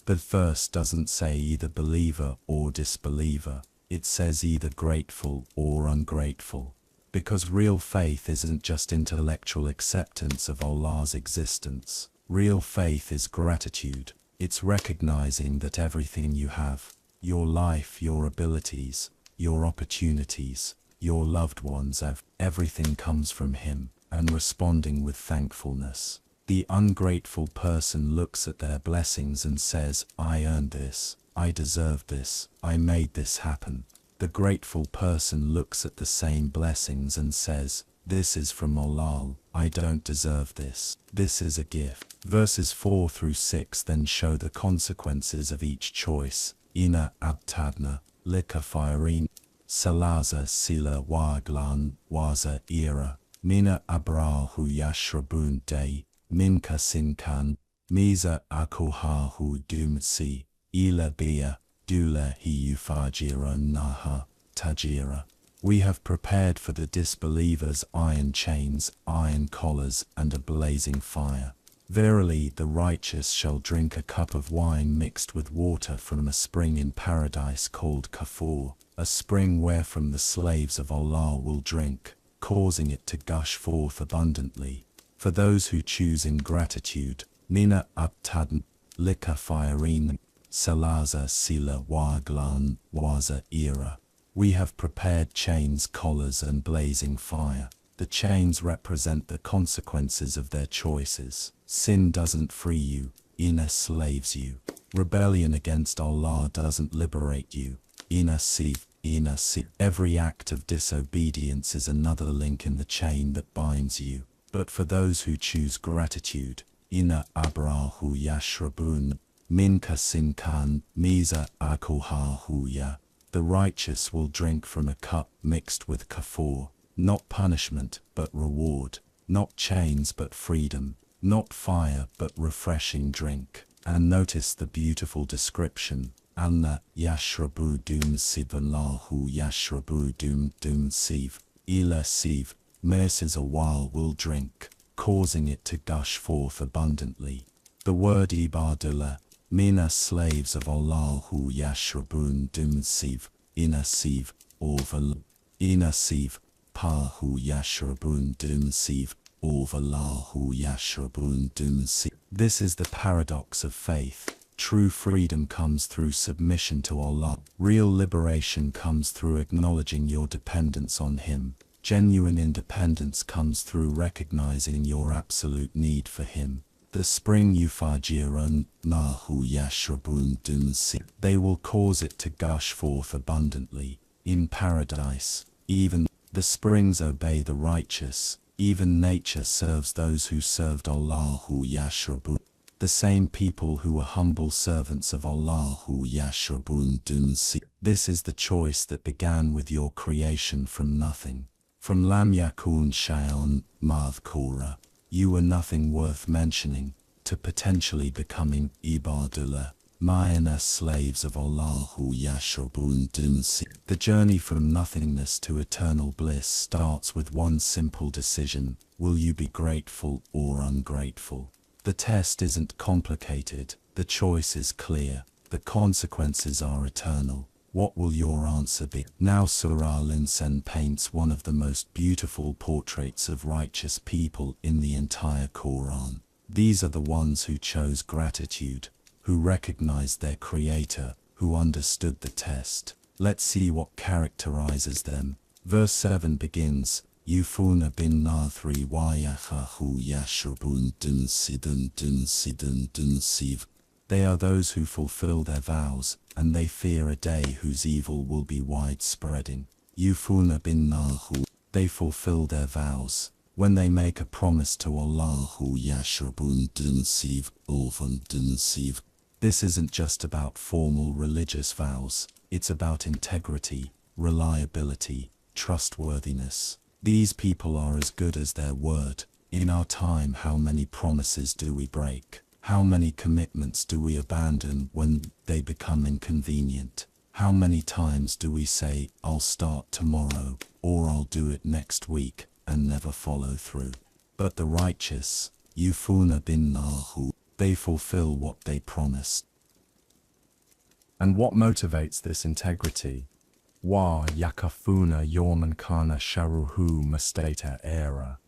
the verse doesn't say either believer or disbeliever. It says either grateful or ungrateful. Because real faith isn't just intellectual acceptance of Allah's existence. Real faith is gratitude. It's recognizing that everything you have, your life, your abilities, your opportunities, your loved ones, everything comes from Him, and responding with thankfulness. The ungrateful person looks at their blessings and says, I earned this, I deserve this, I made this happen. The grateful person looks at the same blessings and says, this is from Allah, I don't deserve this, this is a gift. Verses 4 through 6 then show the consequences of each choice. Ina abtadna, likafirin, salaza sila waglan, waza ira, mina abrahu yashrabun day. Minka sinkan, miza akuhahu dumsi, ila bia, dula hiyufajira naha, tajira. We have prepared for the disbelievers iron chains, iron collars, and a blazing fire. Verily, the righteous shall drink a cup of wine mixed with water from a spring in paradise called Kafur, a spring wherefrom the slaves of Allah will drink, causing it to gush forth abundantly. For those who choose ingratitude, Nina abtadn, likafirin, salaza sila waglan, waza ira. We have prepared chains, collars, and blazing fire. The chains represent the consequences of their choices. Sin doesn't free you, it enslaves you. Rebellion against Allah doesn't liberate you. Inasiv. Every act of disobedience is another link in the chain that binds you. But for those who choose gratitude, Ina abrahu yashrabun, minka sinkan, miza akuhahu ya. The righteous will drink from a cup mixed with kafur, not punishment but reward, not chains but freedom, not fire but refreshing drink. And notice the beautiful description, Anna yashrabu dum sivanlahu yashrabu dum siv, ila siv. Immerse a while will drink, causing it to gush forth abundantly. The word ibadullah, mina slaves of Allah hu yashrabun dum siv, inasiv, orval, inasiv, pa hu yashrabun dum siv, orvala hu yashrabun dum siv. This is the paradox of faith. True freedom comes through submission to Allah. Real liberation comes through acknowledging your dependence on Him. Genuine independence comes through recognizing your absolute need for Him. The spring yufajiran nahu yashrabun dumsi. They will cause it to gush forth abundantly. In paradise, even the springs obey the righteous. Even nature serves those who served Allah hu yashrabun. The same people who were humble servants of Allah hu yashrabun dumsi. This is the choice that began with your creation from nothing. From lam yakun shay'un madhkura, you were nothing worth mentioning, to potentially becoming ibadullah, ma'ana slaves of Allah hu yashrabun dumsi. The journey from nothingness to eternal bliss starts with one simple decision: will you be grateful or ungrateful? The test isn't complicated, the choice is clear, the consequences are eternal. What will your answer be? Now Surah Al-Insan paints one of the most beautiful portraits of righteous people in the entire Qur'an. These are the ones who chose gratitude, who recognized their Creator, who understood the test. Let's see what characterizes them. Verse 7 begins, Yufuna bin nathri wa yakhahu yashrabun dunsiv. They are those who fulfill their vows, and they fear a day whose evil will be widespreading. Yufuna bin nahu. They fulfill their vows. When they make a promise to Allah hu yashrabun dunsiv, orvan dunsiv. This isn't just about formal religious vows, it's about integrity, reliability, trustworthiness. These people are as good as their word. In our time, how many promises do we break? How many commitments do we abandon when they become inconvenient? How many times do we say, I'll start tomorrow, or I'll do it next week, and never follow through? But the righteous, yufuna billahu, they fulfill what they promised. And what motivates this integrity? Wa yakafuna yawman kana sharuhu mustata era.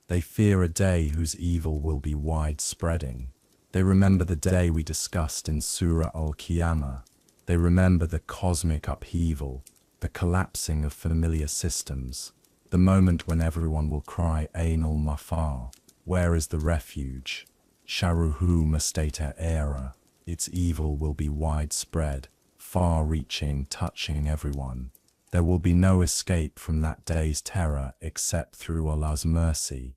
They fear a day whose evil will be widespreading. They remember the day we discussed in Surah Al-Qiyamah. They remember the cosmic upheaval, the collapsing of familiar systems, the moment when everyone will cry Ain al-Mafar, where is the refuge? Sharuhu mustata era. Its evil will be widespread, far-reaching, touching everyone. There will be no escape from that day's terror except through Allah's mercy.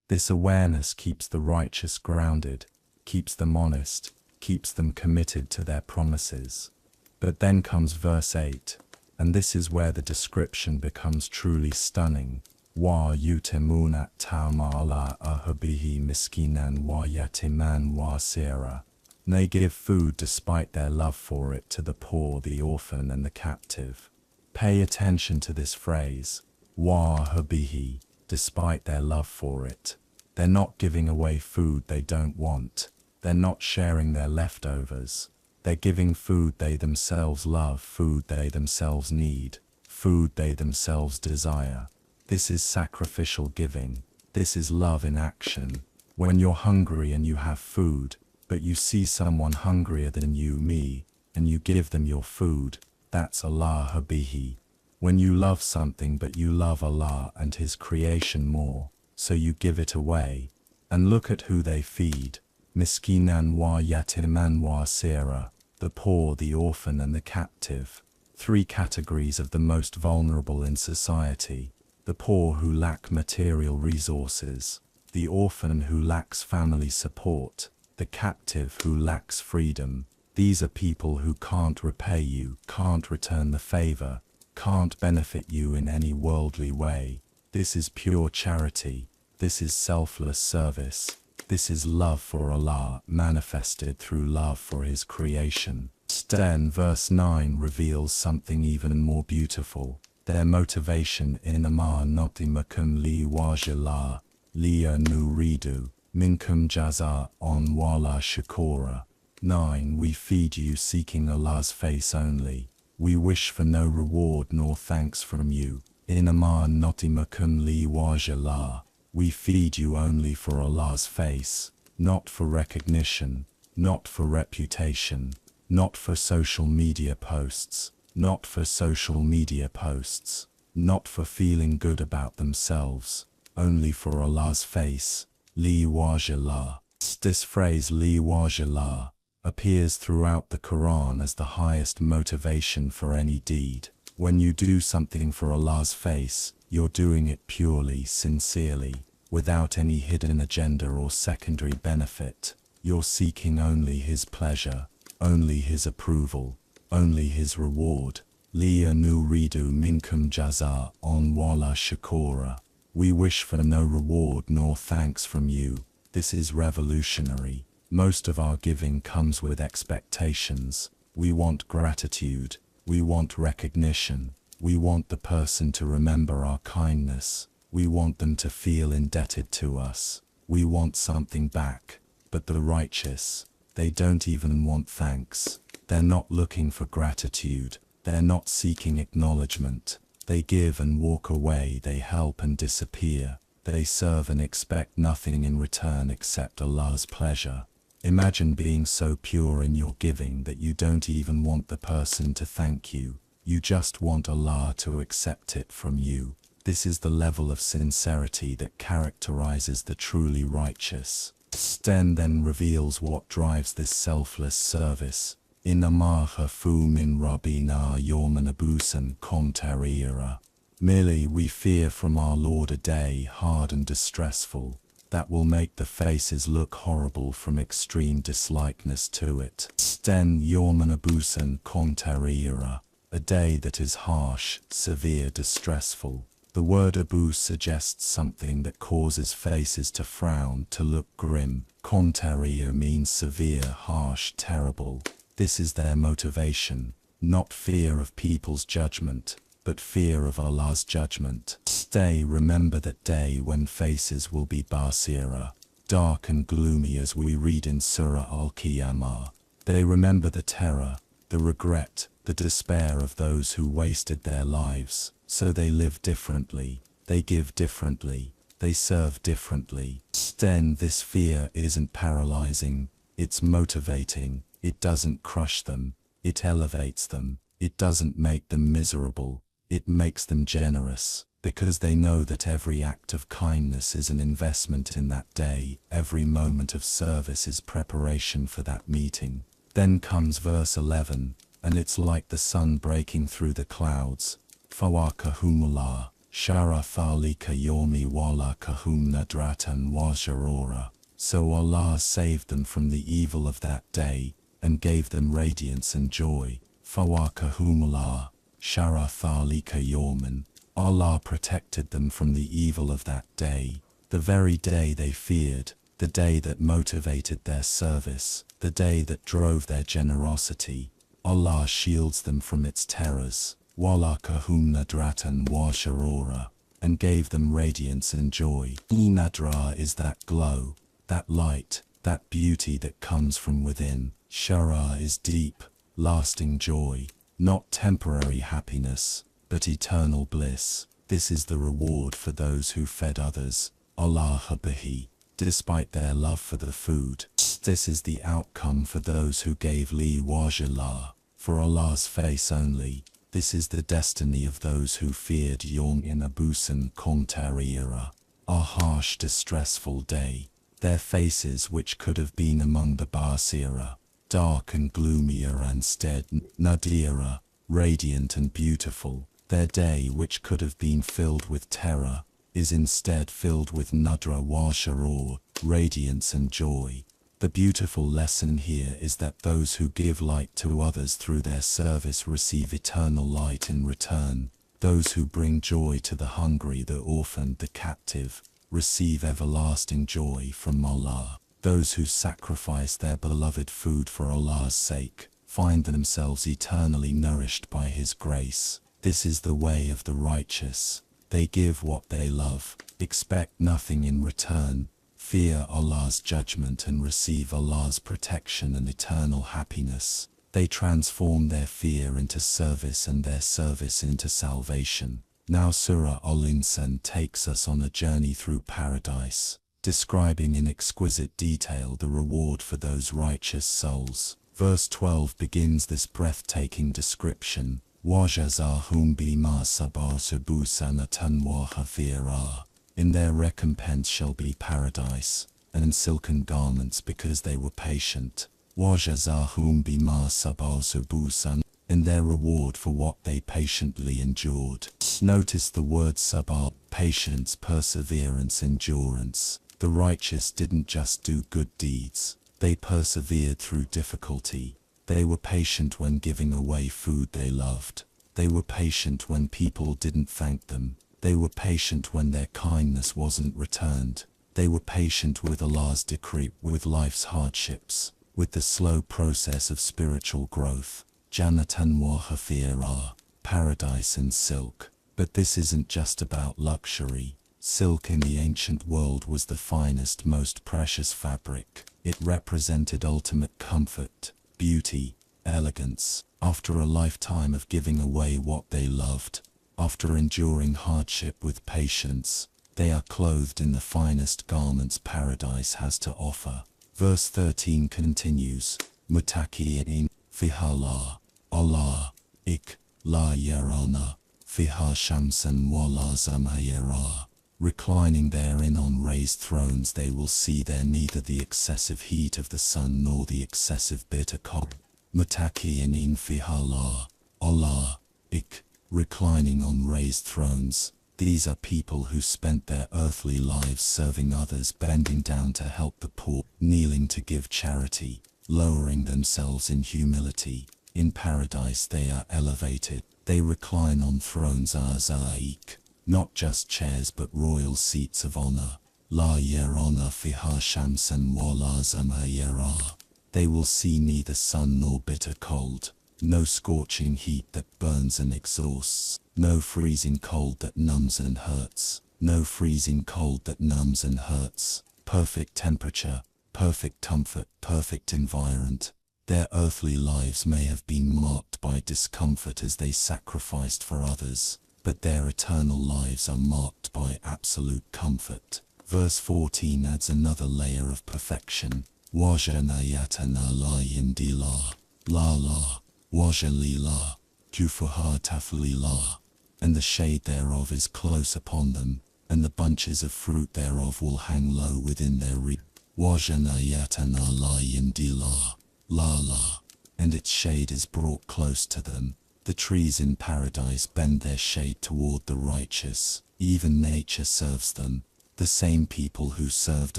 This awareness keeps the righteous grounded, keeps them honest, keeps them committed to their promises. But then comes verse 8, and this is where the description becomes truly stunning. Wa yutimuna ta'mala ahbihi miskinan wa yatiman wa sira. They give food despite their love for it to the poor, the orphan and the captive. Pay attention to this phrase, wa ahbihi, despite their love for it. They're not giving away food they don't want. They're not sharing their leftovers. They're giving food they themselves love, food they themselves need, food they themselves desire. This is sacrificial giving. This is love in action. When you're hungry and you have food, but you see someone hungrier than you, me, and you give them your food, that's Allah habihi. When you love something but you love Allah and His creation more, so you give it away. And look at who they feed. Miskinan wa yatiman wa sira, the poor, the orphan and the captive. 3 categories of the most vulnerable in society. The poor who lack material resources, the orphan who lacks family support, the captive who lacks freedom. These are people who can't repay you, can't return the favor, can't benefit you in any worldly way. This is pure charity. This is selfless service. This is love for Allah manifested through love for His creation. 10 verse 9 reveals something even more beautiful. Their motivation in Amar notimakum li wajala, liya nuridu, minkum jaza on wala shakura. 9 We feed you seeking Allah's face only. We wish for no reward nor thanks from you. In Amar notimakum li wajala. We feed you only for Allah's face, not for recognition, not for reputation, not for social media posts, not for social media posts, not for feeling good about themselves, only for Allah's face. Li wajala. This phrase li wajala appears throughout the Qur'an as the highest motivation for any deed. When you do something for Allah's face, you're doing it purely, sincerely, without any hidden agenda or secondary benefit. You're seeking only His pleasure, only His approval, only His reward. Liya nuridu minkum jaza on wala shakura. We wish for no reward nor thanks from you. This is revolutionary. Most of our giving comes with expectations. We want gratitude. We want recognition. We want the person to remember our kindness. We want them to feel indebted to us. We want something back. But the righteous, they don't even want thanks. They're not looking for gratitude. They're not seeking acknowledgement. They give and walk away. They help and disappear. They serve and expect nothing in return except Allah's pleasure. Imagine being so pure in your giving that you don't even want the person to thank you. You just want Allah to accept it from you. This is the level of sincerity that characterizes the truly righteous. 10 then reveals what drives this selfless service. Inama khafu min rabbina yawman abusan qamtarira. Merely we fear from our Lord a day hard and distressful. that will make the faces look horrible from extreme dislikeness to it. Den Yorman Abusan Kontariera, a day that is harsh, severe, distressful. The word abu suggests something that causes faces to frown, to look grim. Kontaria means severe, harsh, terrible. This is their motivation, not fear of people's judgment, but fear of Allah's judgment. Stay, remember that day when faces will be basira, dark and gloomy, as we read in Surah Al-Qiyamah. They remember the terror, the regret, the despair of those who wasted their lives. So they live differently, they give differently, they serve differently. Then this fear isn't paralyzing, it's motivating. It doesn't crush them, it elevates them. It doesn't make them miserable, it makes them generous, because they know that every act of kindness is an investment in that day. Every moment of service is preparation for that meeting. Then comes verse 11, and it's like the sun breaking through the clouds. Fawakahumullah, Shara Thalika Yomi Wala Kahum Nadratan Wajarora. So Allah saved them from the evil of that day, and gave them radiance and joy. Fawakahumullah, Shara Thalika Yoman. Allah protected them from the evil of that day, the very day they feared, the day that motivated their service, the day that drove their generosity. Allah shields them from its terrors. Walakahum nadratan wa sharora, and gave them radiance and joy. Nadra is that glow, that light, that beauty that comes from within. Shara is deep, lasting joy, not temporary happiness, but eternal bliss. This is the reward for those who fed others. Allah habihi, despite their love for the food. This is the outcome for those who gave li wajillah, for Allah's face only. This is the destiny of those who feared Yom in Abusan Kontariera, a harsh, distressful day. Their faces, which could have been among the Basira, dark and gloomy, are instead Nadira, radiant and beautiful. Their day, which could have been filled with terror, is instead filled with Nadra wa Sharor, radiance and joy. The beautiful lesson here is that those who give light to others through their service receive eternal light in return. Those who bring joy to the hungry, the orphaned, the captive, receive everlasting joy from Allah. Those who sacrifice their beloved food for Allah's sake find themselves eternally nourished by His grace. This is the way of the righteous. They give what they love, expect nothing in return, fear Allah's judgment, and receive Allah's protection and eternal happiness. They transform their fear into service and their service into salvation. Now Surah Al-Insan takes us on a journey through paradise, describing in exquisite detail the reward for those righteous souls. Verse 12 begins this breathtaking description. وَجَزَاهُمْ بِمَا صَبَرُوا سَنَةً وَحَفِيرًا. In their recompense shall be paradise, and silken garments, because they were patient. وَجَزَاهُمْ بِمَا صَبَرُوا. In their reward for what they patiently endured. Notice the word sabar, patience, perseverance, endurance. The righteous didn't just do good deeds, they persevered through difficulty. They were patient when giving away food they loved. They were patient when people didn't thank them. They were patient when their kindness wasn't returned. They were patient with Allah's decree, with life's hardships, with the slow process of spiritual growth. Jannatan wa hafira, paradise in silk. But this isn't just about luxury. Silk in the ancient world was the finest, most precious fabric. It represented ultimate comfort, beauty, elegance. After a lifetime of giving away what they loved, after enduring hardship with patience, they are clothed in the finest garments paradise has to offer. Verse 13 continues, Mutaki'in fiha Allah ik la yarana fiha shamsan wa la zamayara. Reclining therein on raised thrones, they will see there neither the excessive heat of the sun nor the excessive bitter cold. Mutaki'in fiha Allah ik. Reclining on raised thrones, These are people who spent their earthly lives serving others, bending down to help the poor, kneeling to give charity, lowering themselves in humility. In paradise they are elevated. They recline on thrones awaken, not just chairs but royal seats of honor. La yarana fiha shamsan wala zamhayara. They will see neither sun nor bitter cold, no scorching heat that burns and exhausts, no freezing cold that numbs and hurts, no freezing cold that numbs and hurts. Perfect temperature, perfect comfort, perfect environment. Their earthly lives may have been marked by discomfort as they sacrificed for others, but their eternal lives are marked by absolute comfort. Verse 14 adds another layer of perfection. Wajanayatana la yindila, la la, wajalila, kufuha taflila, and the shade thereof is close upon them, and the bunches of fruit thereof will hang low within their reach. Wajanayatana la yindila, la la, and its shade is brought close to them. The trees in paradise bend their shade toward the righteous. Even nature serves them. The same people who served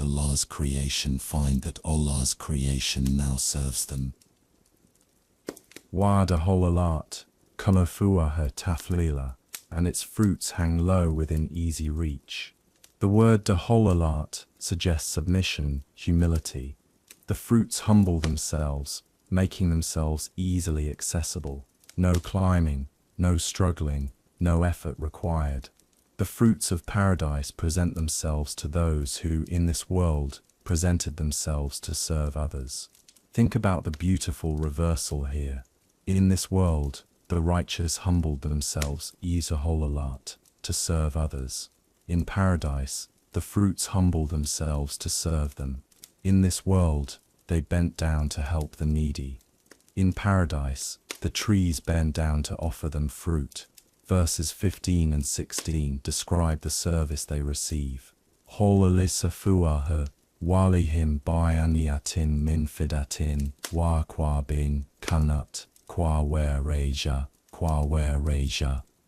Allah's creation find that Allah's creation now serves them. Wa daholalat, kalafuaha taflila, and its fruits hang low within easy reach. The word daholalat suggests submission, humility. The fruits humble themselves, making themselves easily accessible. No climbing, no struggling, no effort required. The fruits of paradise present themselves to those who, in this world, presented themselves to serve others. Think about the beautiful reversal here. In this world, the righteous humbled themselves izaholalat, to serve others. In paradise, the fruits humble themselves to serve them. In this world, they bent down to help the needy. In paradise, the trees bend down to offer them fruit. Verses 15 and 16 describe the service they receive. Holalisafuaha, walihim bayaniatin min fidatin, wa kwabin, kanut, kwawereja,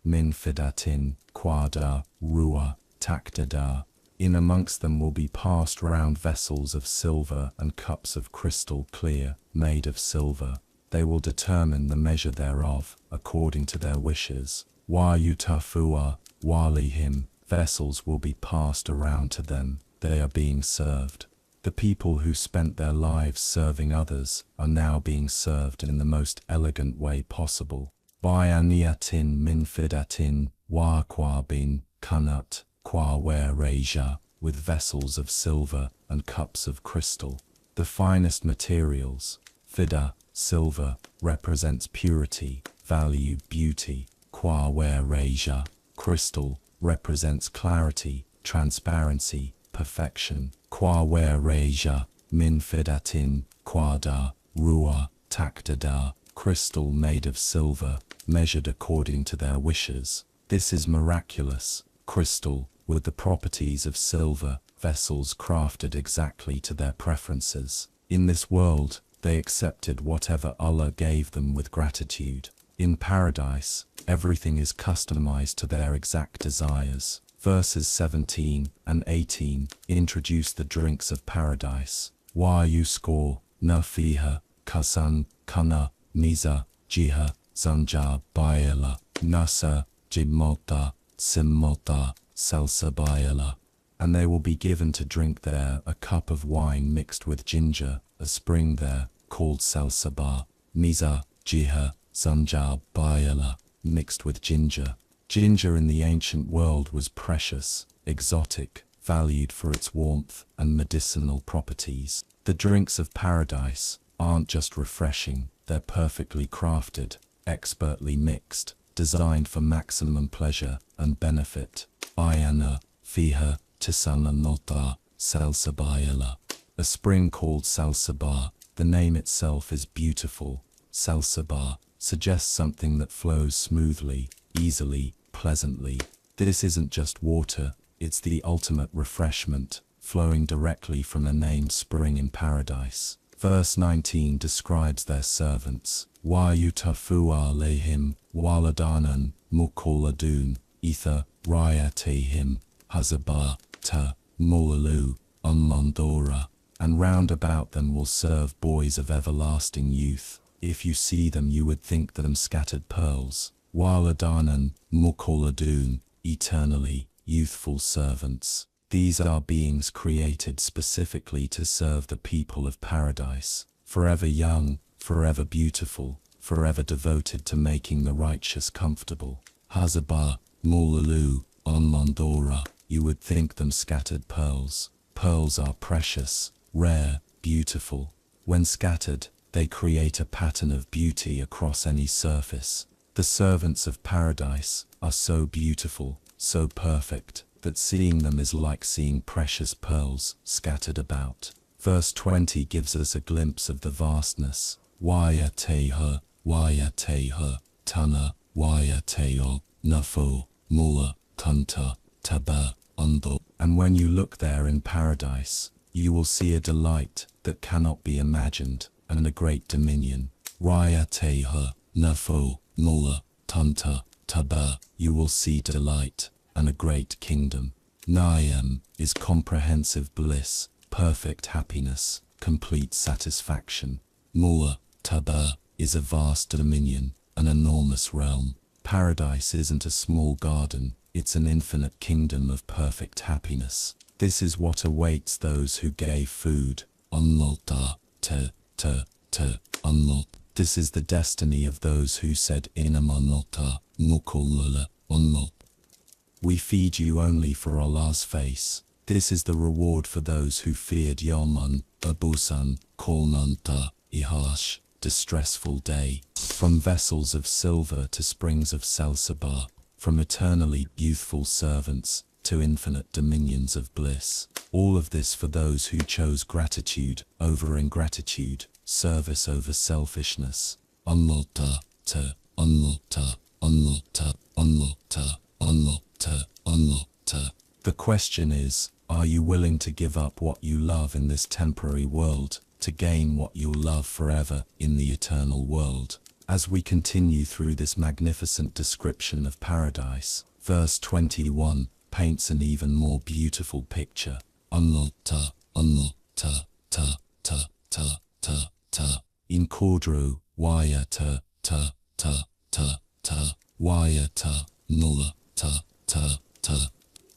min fidatin, kwada, ruah, takdada. In amongst them will be passed round vessels of silver and cups of crystal clear, made of silver. They will determine the measure thereof, according to their wishes. Wa yutafua, walihim, vessels will be passed around to them, they are being served. The people who spent their lives serving others are now being served in the most elegant way possible. Bayaniatin min fidatin, wa kwabin, kanut, kwawereja, with vessels of silver and cups of crystal. The finest materials, fida, silver, represents purity, value, beauty. Kwawereja, crystal, represents clarity, transparency, perfection. Kwawereja, min fidatin, kwada, ruah, takdada, crystal made of silver, measured according to their wishes. This is miraculous. Crystal, with the properties of silver, vessels crafted exactly to their preferences. In this world, they accepted whatever Allah gave them with gratitude. In paradise, everything is customized to their exact desires. Verses 17 and 18 introduce the drinks of paradise. Wa yusqaw, na fiha, kasan, kana, niza, jiha, zanja, bayala, nasa, jimota, simmota, salsabayala. And they will be given to drink there a cup of wine mixed with ginger, a spring there, called salsaba, niza, jiha, zanja, bayala, mixed with ginger. Ginger in the ancient world was precious, exotic, valued for its warmth and medicinal properties. The drinks of paradise aren't just refreshing, they're perfectly crafted, expertly mixed, designed for maximum pleasure and benefit. Ayana, fiha, tisana nota, salsabayala. A spring called Salsaba, the name itself is beautiful. Salsaba suggests something that flows smoothly, easily, pleasantly. This isn't just water, it's the ultimate refreshment, flowing directly from the named spring in paradise. Verse 19 describes their servants. Wa yutafu alayhim, waladanan, mukoladun, ether, Riatihim, Hazaba, Ta, Mulalu, Unmandora, and round about them will serve boys of everlasting youth. If you see them you would think them scattered pearls. Waladanan, Mukoladun, eternally youthful servants. These are beings created specifically to serve the people of paradise. Forever young, forever beautiful, forever devoted to making the righteous comfortable. Hazaba, Mulalu, Unmandora, you would think them scattered pearls. Pearls are precious, rare, beautiful. When scattered, they create a pattern of beauty across any surface. The servants of paradise are so beautiful, so perfect, that seeing them is like seeing precious pearls scattered about. Verse 20 gives us a glimpse of the vastness. Wayateha, Tana, Wayateo, Nafo, Mula, Tanta, Taba, Undo. And when you look there in paradise, you will see a delight that cannot be imagined, and a great dominion. Wayateha, Nafo, Mula, Tanta, Taba, you will see delight, and a great kingdom. Nayam is comprehensive bliss, perfect happiness, complete satisfaction. Mula, Taba, is a vast dominion, an enormous realm. Paradise isn't a small garden, it's an infinite kingdom of perfect happiness. This is what awaits those who gave food. Unlota, unlot. This is the destiny of those who said Inamanota, Mukulula, unlot. We feed you only for Allah's face. This is the reward for those who feared Yaman, Abusan, Kolnanta, Ihash, distressful day. From vessels of silver to springs of Salsaba, from eternally youthful servants to infinite dominions of bliss. All of this for those who chose gratitude over ingratitude, service over selfishness. Unlota, unlota, unlota, unlota, unlota, unlota. The question is, are you willing to give up what you love in this temporary world to gain what you'll love forever in the eternal world? As we continue through this magnificent description of paradise, verse 21 paints an even more beautiful picture. Unlota, unlota, ta. In Cordru, waya ta, waya nulla, ta.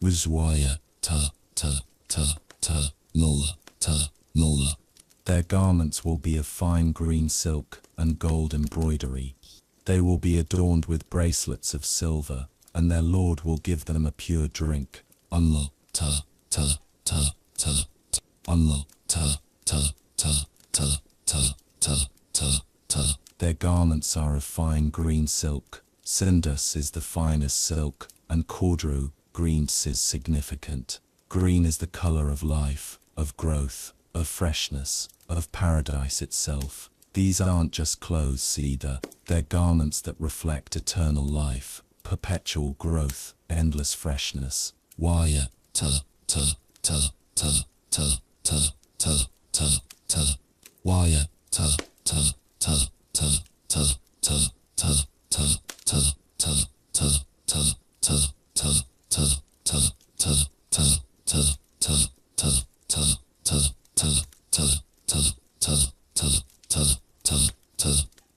Wizwaya ta, nulla. Their garments will be of fine green silk and gold embroidery. They will be adorned with bracelets of silver, and their Lord will give them a pure drink. Unlo ta. Unlo ta. Their garments are of fine green silk. Sindus is the finest silk, and Cordru, green is significant. Green is the color of life, of growth, of freshness, of paradise itself. These aren't just clothes either, they're garments that reflect eternal life, perpetual growth, endless freshness. Waya ta. Waya ta.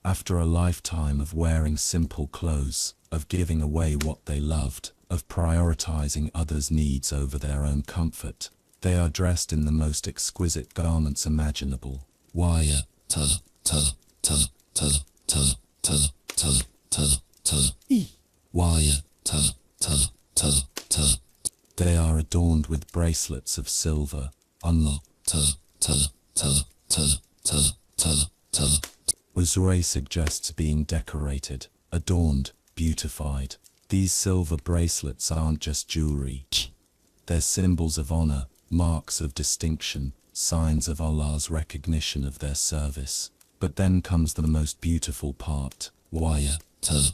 After a lifetime of wearing simple clothes, of giving away what they loved, of prioritizing others' needs over their own comfort, they are dressed in the most exquisite garments imaginable. Waya ta. Waya ta. They are adorned with bracelets of silver. Unlo ta. Uzure suggests being decorated, adorned, beautified. These silver bracelets aren't just jewelry. They're symbols of honor, marks of distinction, signs of Allah's recognition of their service. But then comes the most beautiful part. Waya ta.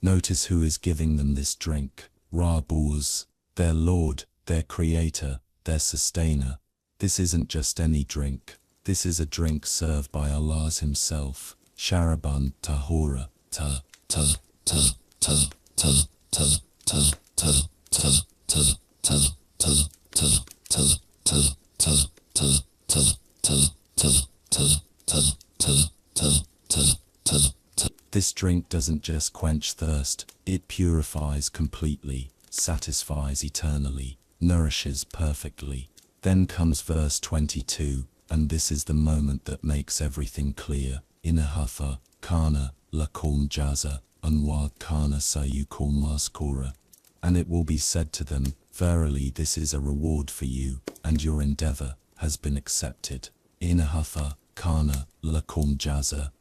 Notice who is giving them this drink. Rabuz, their Lord, their Creator, their sustainer. This isn't just any drink. This is a drink served by Allah himself. Sharaban tahura ta ta ta ta ta ta ta ta ta ta ta ta ta ta ta ta ta This drink doesn't just quench thirst, it purifies completely, satisfies eternally, nourishes perfectly. Then comes verse 22, and this is the moment that makes everything clear. Inahatha, kana, lakum jaza, anwad kana sayukum maskura. And it will be said to them, verily this is a reward for you, and your endeavor has been accepted. Inahatha, kana, lakum jaza,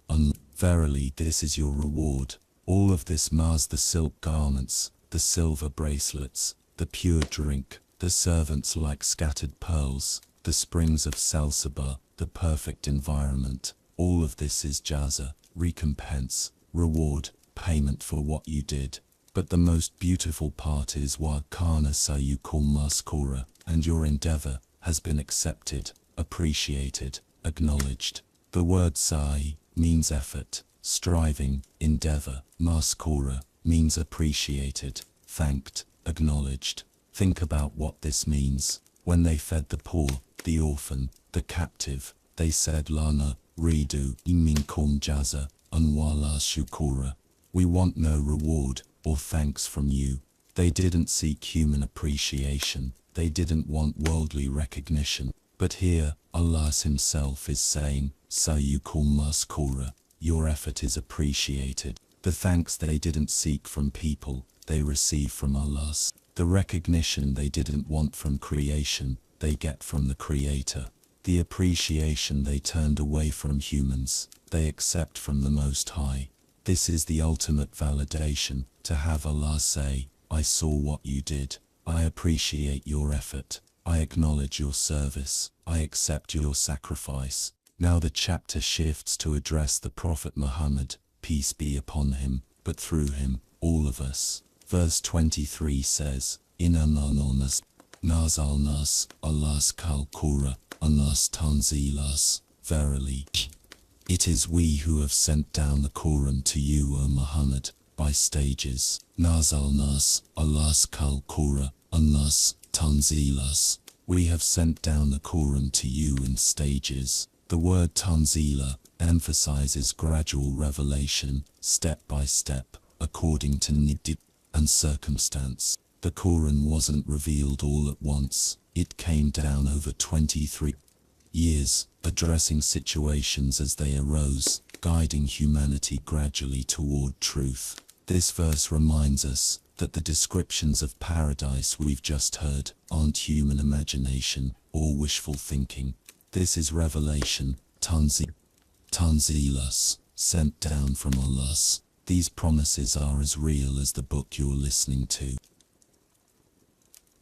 verily this is your reward. All of this mars the silk garments, the silver bracelets, the pure drink, the servants like scattered pearls, the springs of Salsaba, the perfect environment. All of this is jaza, recompense, reward, payment for what you did. But the most beautiful part is wa kana sayukum maskura, and your endeavor has been accepted, appreciated, acknowledged. The word sai means effort, striving, endeavor. Maskura means appreciated, thanked, acknowledged. Think about what this means. When they fed the poor, the orphan, the captive, they said lana, ridu, iminkum jaza, unwala shukura. We want no reward or thanks from you. They didn't seek human appreciation. They didn't want worldly recognition. But here, Allah himself is saying, sayukum maskura, your effort is appreciated. The thanks they didn't seek from people, they receive from Allah. The recognition they didn't want from creation, they get from the Creator. The appreciation they turned away from humans, they accept from the Most High. This is the ultimate validation, to have Allah say, I saw what you did, I appreciate your effort, I acknowledge your service, I accept your sacrifice. Now the chapter shifts to address the Prophet Muhammad, peace be upon him, but through him, all of us. Verse 23 says, Inna nanonas, nazalnas, Allah's kalkura, anas tanzilas, verily. It is we who have sent down the Qur'an to you, O Muhammad, by stages. Nazalnas, Allah's kalkura, anas tanzilas. We have sent down the Qur'an to you in stages. The word tanzila emphasizes gradual revelation, step by step, according to need and circumstance. The Qur'an wasn't revealed all at once. It came down over 23 years, addressing situations as they arose, guiding humanity gradually toward truth. This verse reminds us that the descriptions of paradise we've just heard aren't human imagination or wishful thinking. This is revelation, tanzilas, sent down from Allah. These promises are as real as the book you're listening to.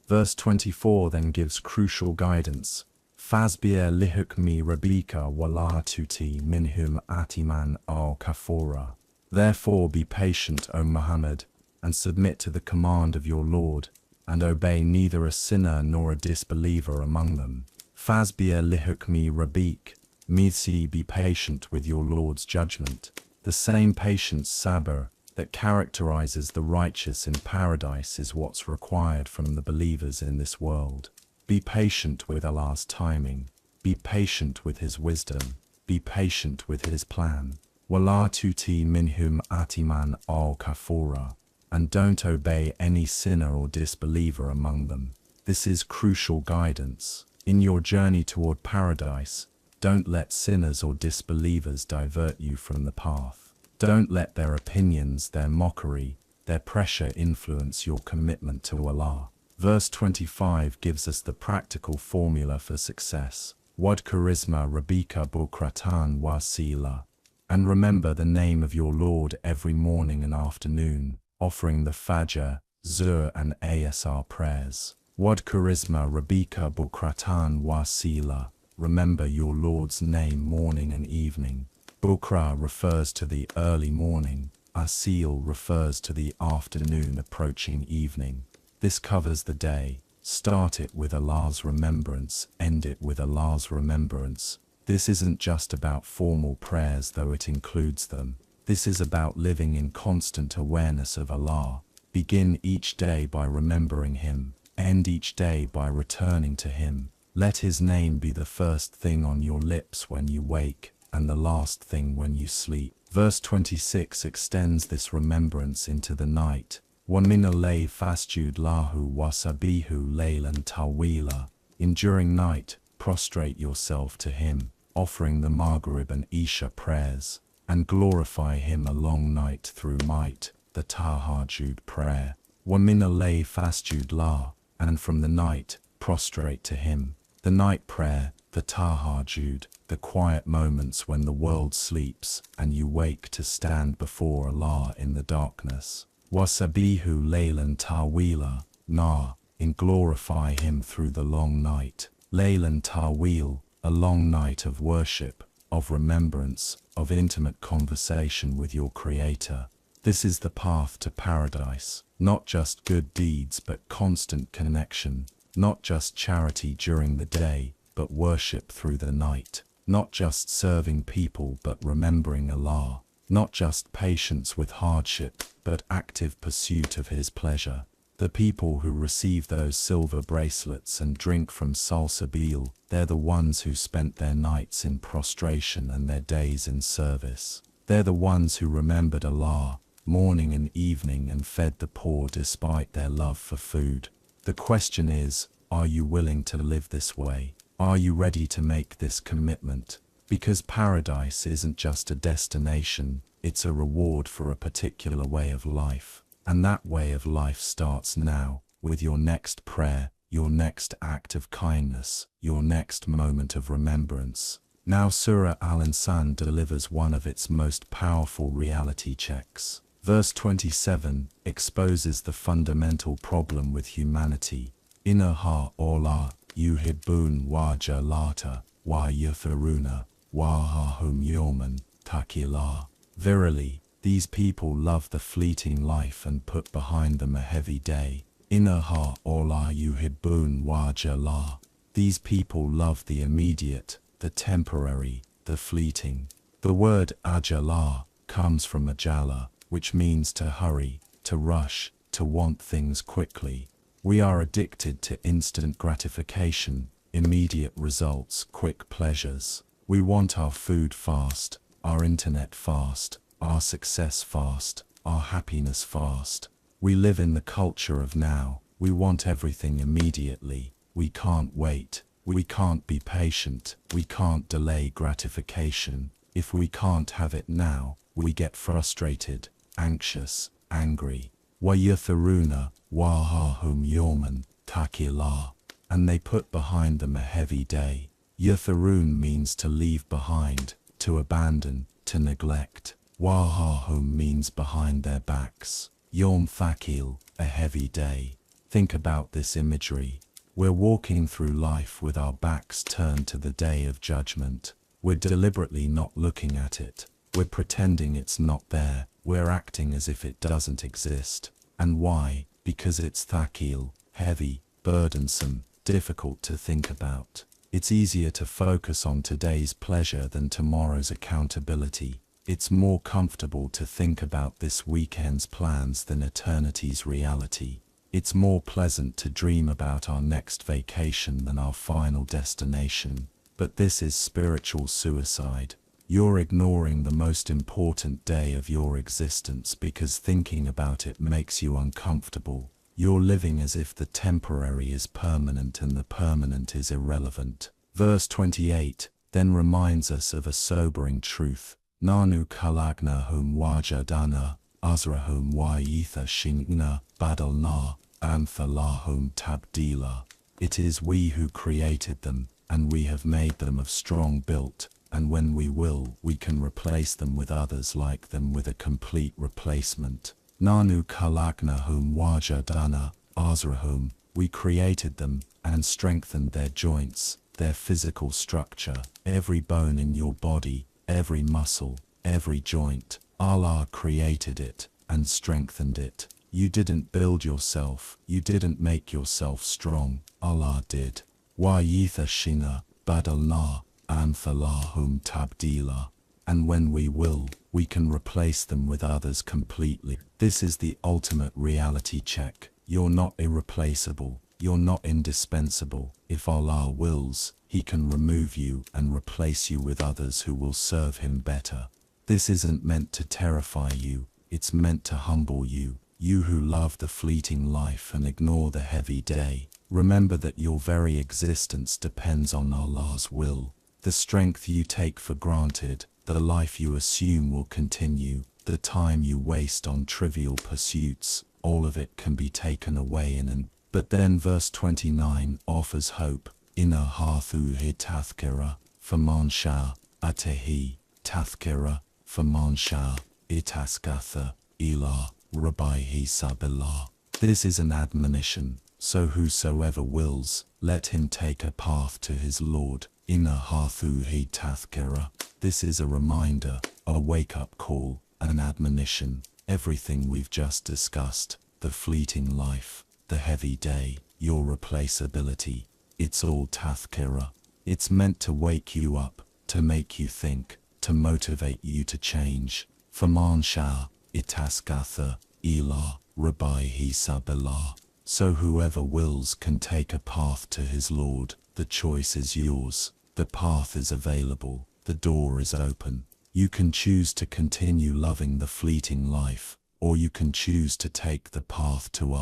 Verse 24 then gives crucial guidance. Fazbir lihukmi rabika walatuti minhum atiman al-kafura. Therefore be patient, O Muhammad, and submit to the command of your Lord, and obey neither a sinner nor a disbeliever among them. Fazbir lihukmi rabik, means be patient with your Lord's judgment. The same patience sabr that characterizes the righteous in paradise is what's required from the believers in this world. Be patient with Allah's timing. Be patient with His wisdom. Be patient with His plan. Wala tuti minhum atiman al-kafura. And don't obey any sinner or disbeliever among them. This is crucial guidance. In your journey toward paradise, don't let sinners or disbelievers divert you from the path. Don't let their opinions, their mockery, their pressure influence your commitment to Allah. Verse 25 gives us the practical formula for success. Wad charisma rabika bukratan wasila. And remember the name of your Lord every morning and afternoon, offering the Fajr, Zuhr and Asr prayers. Wad charisma rabika bukratan wasila. Remember your Lord's name morning and evening. Bukra refers to the early morning. Asil refers to the afternoon approaching evening. This covers the day. Start it with Allah's remembrance, end it with Allah's remembrance. This isn't just about formal prayers, though it includes them. This is about living in constant awareness of Allah. Begin each day by remembering Him. End each day by returning to Him. Let His name be the first thing on your lips when you wake, and the last thing when you sleep. Verse 26 extends this remembrance into the night. وَمِنَ اللَّيْلِ فَاسْجُدْ لَهُ وَسَبِّحْهُ لَيْلًا طَوِيلًا. During night, prostrate yourself to Him, offering the Maghrib and Isha prayers, and glorify Him a long night through might, the Tahajjud prayer. وَمِنَ اللَّيْلِ فَاسْجُدْ لَهُ. And from the night, prostrate to Him. The night prayer, the Tahajjud, the quiet moments when the world sleeps and you wake to stand before Allah in the darkness. وَسَبِّحْهُ لَيْلًا طَوِيلًا. In glorify Him through the long night. Laylan Tawil, a long night of worship, of remembrance, of intimate conversation with your Creator. This is the path to paradise. Not just good deeds but constant connection. Not just charity during the day, but worship through the night. Not just serving people but remembering Allah. Not just patience with hardship, but active pursuit of His pleasure. The people who receive those silver bracelets and drink from Salsabil, they're the ones who spent their nights in prostration and their days in service. They're the ones who remembered Allah, morning and evening, and fed the poor despite their love for food. The question is, are you willing to live this way? Are you ready to make this commitment? Because paradise isn't just a destination, it's a reward for a particular way of life. And that way of life starts now, with your next prayer, your next act of kindness, your next moment of remembrance. Now Surah Al-Insan delivers one of its most powerful reality checks. Verse 27 exposes the fundamental problem with humanity. Inna Allah yuhibbun wajalata wa yutharuna wahahum yawman takila. Verily, these people love the fleeting life and put behind them a heavy day. Inna Allah yuhibbun wajala. These people love the immediate, the temporary, the fleeting. The word ajala comes from ajala, which means to hurry, to rush, to want things quickly. We are addicted to instant gratification, immediate results, quick pleasures. We want our food fast, our internet fast, our success fast, our happiness fast. We live in the culture of now. We want everything immediately. We can't wait. We can't be patient. We can't delay gratification. If we can't have it now, we get frustrated, anxious, angry. وَيَثَرُونَ وَاهَاهُمْ يَوْمًا تَكِلًا. And they put behind them a heavy day. Yatharun means to leave behind, to abandon, to neglect. Wahahum means behind their backs. Yom Thakil, a heavy day. Think about this imagery. We're walking through life with our backs turned to the day of judgment. We're deliberately not looking at it. We're pretending it's not there. We're acting as if it doesn't exist. And why? Because it's thakil, heavy, burdensome, difficult to think about. It's easier to focus on today's pleasure than tomorrow's accountability. It's more comfortable to think about this weekend's plans than eternity's reality. It's more pleasant to dream about our next vacation than our final destination. But this is spiritual suicide. You're ignoring the most important day of your existence because thinking about it makes you uncomfortable. You're living as if the temporary is permanent and the permanent is irrelevant. Verse 28 then reminds us of a sobering truth. Nanu kalagnahum wajadana, azrahum wa'itha shingna, badalna, amthalahum tabdila. It is we who created them, and we have made them of strong built, and when we will, we can replace them with others like them with a complete replacement. Nanu kalagnahum wajadana, azrahum, we created them, and strengthened their joints, their physical structure, every bone in your body, every muscle, every joint. Allah created it, and strengthened it. You didn't build yourself, you didn't make yourself strong, Allah did. Wa yithashina, badalna, amthalahum tabdila. And when we will, we can replace them with others completely. This is the ultimate reality check. You're not irreplaceable, you're not indispensable. If Allah wills, He can remove you and replace you with others who will serve Him better. This isn't meant to terrify you, it's meant to humble you. You who love the fleeting life and ignore the heavy day, remember that your very existence depends on Allah's will. The strength you take for granted, the life you assume will continue, the time you waste on trivial pursuits, all of it can be taken away in an. But then verse 29 offers hope. Inna hathuhi tathkira, faman sha, atehi, tathkira, faman sha, itaskatha, ila, rabbihi sabillah. This is an admonition, so whosoever wills, let him take a path to his Lord. Inna hathuhi tathkira. This is a reminder, a wake-up call, an admonition. Everything we've just discussed, the fleeting life, the heavy day, your replaceability, it's all tathkira. It's meant to wake you up, to make you think, to motivate you to change. Faman sha, itaskatha, ila, rabbihi sabillah. So whoever wills can take a path to his Lord. The choice is yours. The path is available. The door is open. You can choose to continue loving the fleeting life, or you can choose to take the path to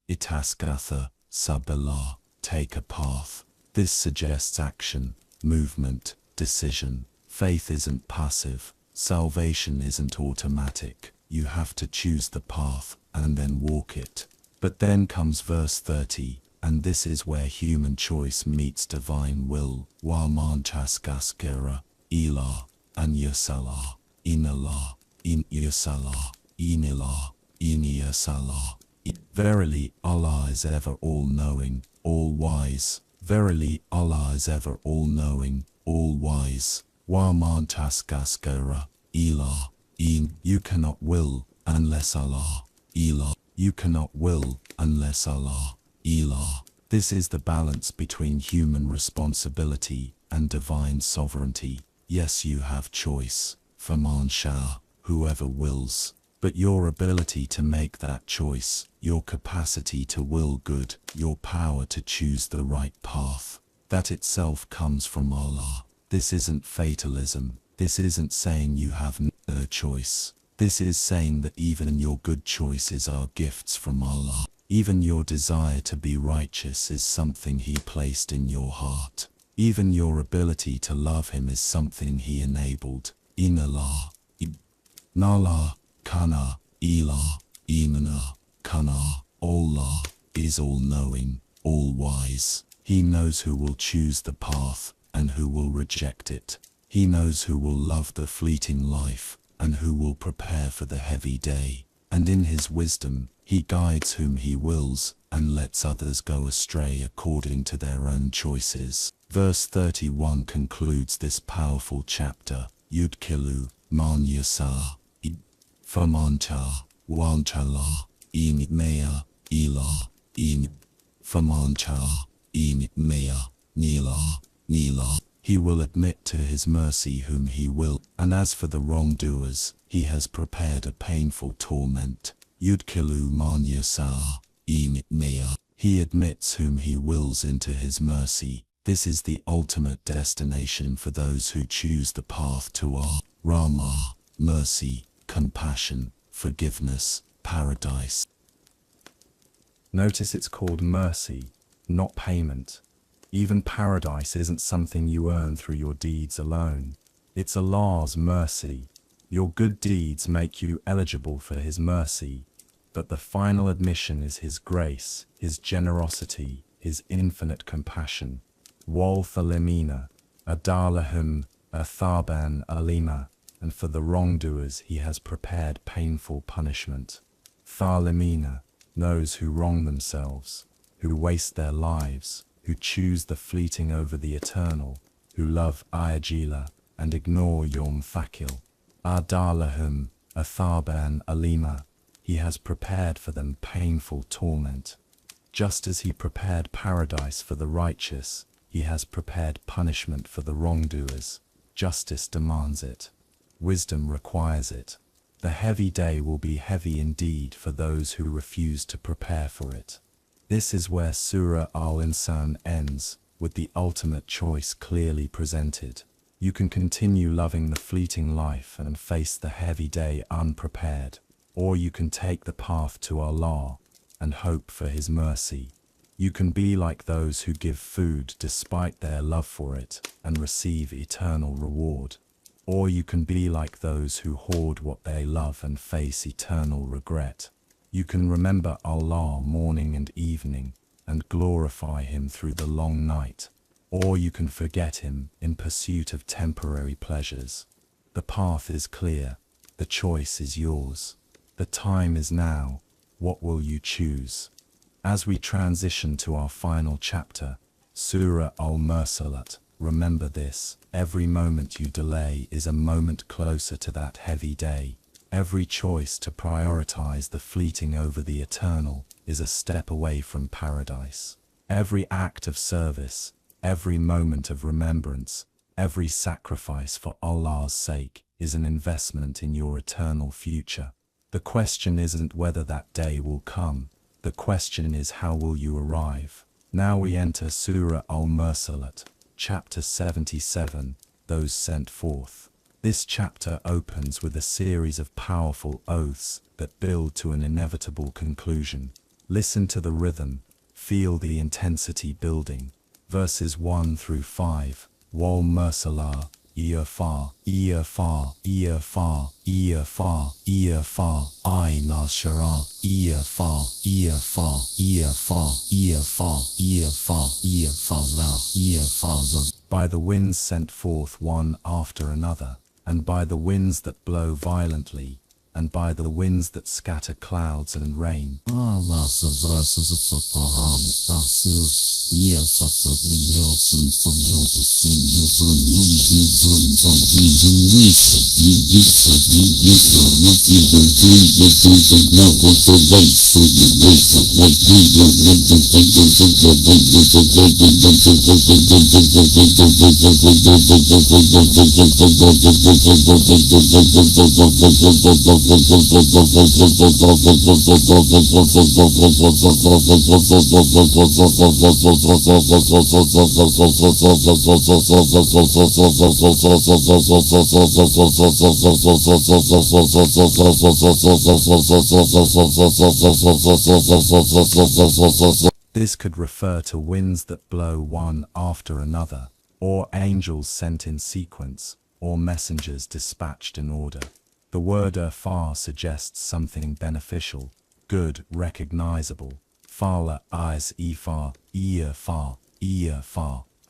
itaskatha, sabillah, take a path. This suggests action, movement, decision. Faith isn't passive. Salvation isn't automatic. You have to choose the path and then walk it. But then comes verse 30, and this is where human choice meets divine will. Wa man chaskaskera, ila, an yasala, inala, in yasala, inila, in yasala. Verily, Allah is ever all-knowing, all-wise. Verily, Allah is ever all-knowing, all-wise. Wa man taskaskera, ila, in. You cannot will unless Allah. Ila. You cannot will unless Allah. Ila. This is the balance between human responsibility and divine sovereignty. Yes, you have choice. Faman sha, whoever wills. But your ability to make that choice, your capacity to will good, your power to choose the right path, that itself comes from Allah. This isn't fatalism. This isn't saying you have no choice. This is saying that even your good choices are gifts from Allah. Even your desire to be righteous is something He placed in your heart. Even your ability to love Him is something He enabled. Inala, nala, kana, ila, imana, kana. Allah is all-knowing, all-wise. He knows who will choose the path and who will reject it. He knows who will love the fleeting life and who will prepare for the heavy day. And in His wisdom, He guides whom He wills and lets others go astray according to their own choices. Verse 31 concludes this powerful chapter. Yudkilu, man yasa, faman cha, wanchala, in mea, ila, in, faman cha, in mea, nila, nila. He will admit to His mercy whom He will, and as for the wrongdoers, He has prepared a painful torment. Yudkilu man yasa, in mea. He admits whom He wills into His mercy. This is the ultimate destination for those who choose the path to Rahmah, mercy, compassion, forgiveness, paradise. Notice it's called mercy, not payment. Even paradise isn't something you earn through your deeds alone. It's Allah's mercy. Your good deeds make you eligible for His mercy, but the final admission is His grace, His generosity, His infinite compassion. Wal thalimina, adalahum, athaban alima, and for the wrongdoers He has prepared painful punishment. Thalimina, those who wrong themselves, who waste their lives, who choose the fleeting over the eternal, who love ayajila and ignore yom thakil. Adalahum, athaban alima. He has prepared for them painful torment. Just as he prepared paradise for the righteous, he has prepared punishment for the wrongdoers. Justice demands it. Wisdom requires it. The heavy day will be heavy indeed for those who refuse to prepare for it. This is where Surah Al-Insan ends, with the ultimate choice clearly presented. You can continue loving the fleeting life and face the heavy day unprepared, or you can take the path to Allah and hope for His mercy. You can be like those who give food despite their love for it and receive eternal reward. Or you can be like those who hoard what they love and face eternal regret. You can remember Allah morning and evening and glorify Him through the long night. Or you can forget Him in pursuit of temporary pleasures. The path is clear. The choice is yours. The time is now. What will you choose? As we transition to our final chapter, Surah Al-Mursalat, remember this: every moment you delay is a moment closer to that heavy day. Every choice to prioritize the fleeting over the eternal is a step away from paradise. Every act of service, every moment of remembrance, every sacrifice for Allah's sake is an investment in your eternal future. The question isn't whether that day will come. The question is, how will you arrive? Now we enter Surah Al-Mursalat, chapter 77, those sent forth. This chapter opens with a series of powerful oaths that build to an inevitable conclusion. Listen to the rhythm, feel the intensity building. Verses 1 through 5. Wal Mursalah, Fa, Fa, Fa, Fa, Fa, I Nashara, Fa, Fa, Fa, Fa, Fa, La, Fa. By the winds sent forth one after another, and by the winds that blow violently, and by the winds that scatter clouds and rain. This could refer to winds that blow one after another, or angels sent in sequence, or messengers dispatched in order. The word far suggests something beneficial, good, recognizable. Fala eyes far, far,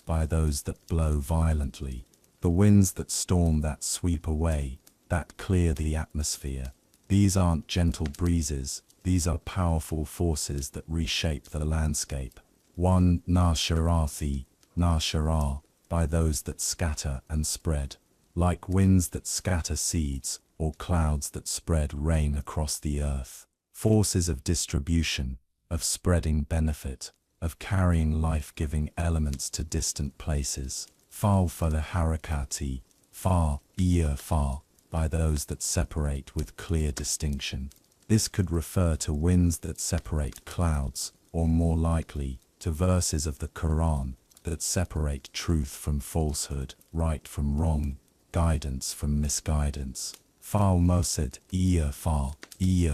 by those that blow violently. The winds that storm, that sweep away, that clear the atmosphere. These aren't gentle breezes, these are powerful forces that reshape the landscape. 1. Nasharathi, Nashara, by those that scatter and spread. Like winds that scatter seeds, or clouds that spread rain across the earth. Forces of distribution, of spreading benefit, of carrying life-giving elements to distant places. Fal for the harakati, far, far, by those that separate with clear distinction. This could refer to winds that separate clouds, or more likely, to verses of the Qur'an that separate truth from falsehood, right from wrong, guidance from misguidance. Fal Mosid,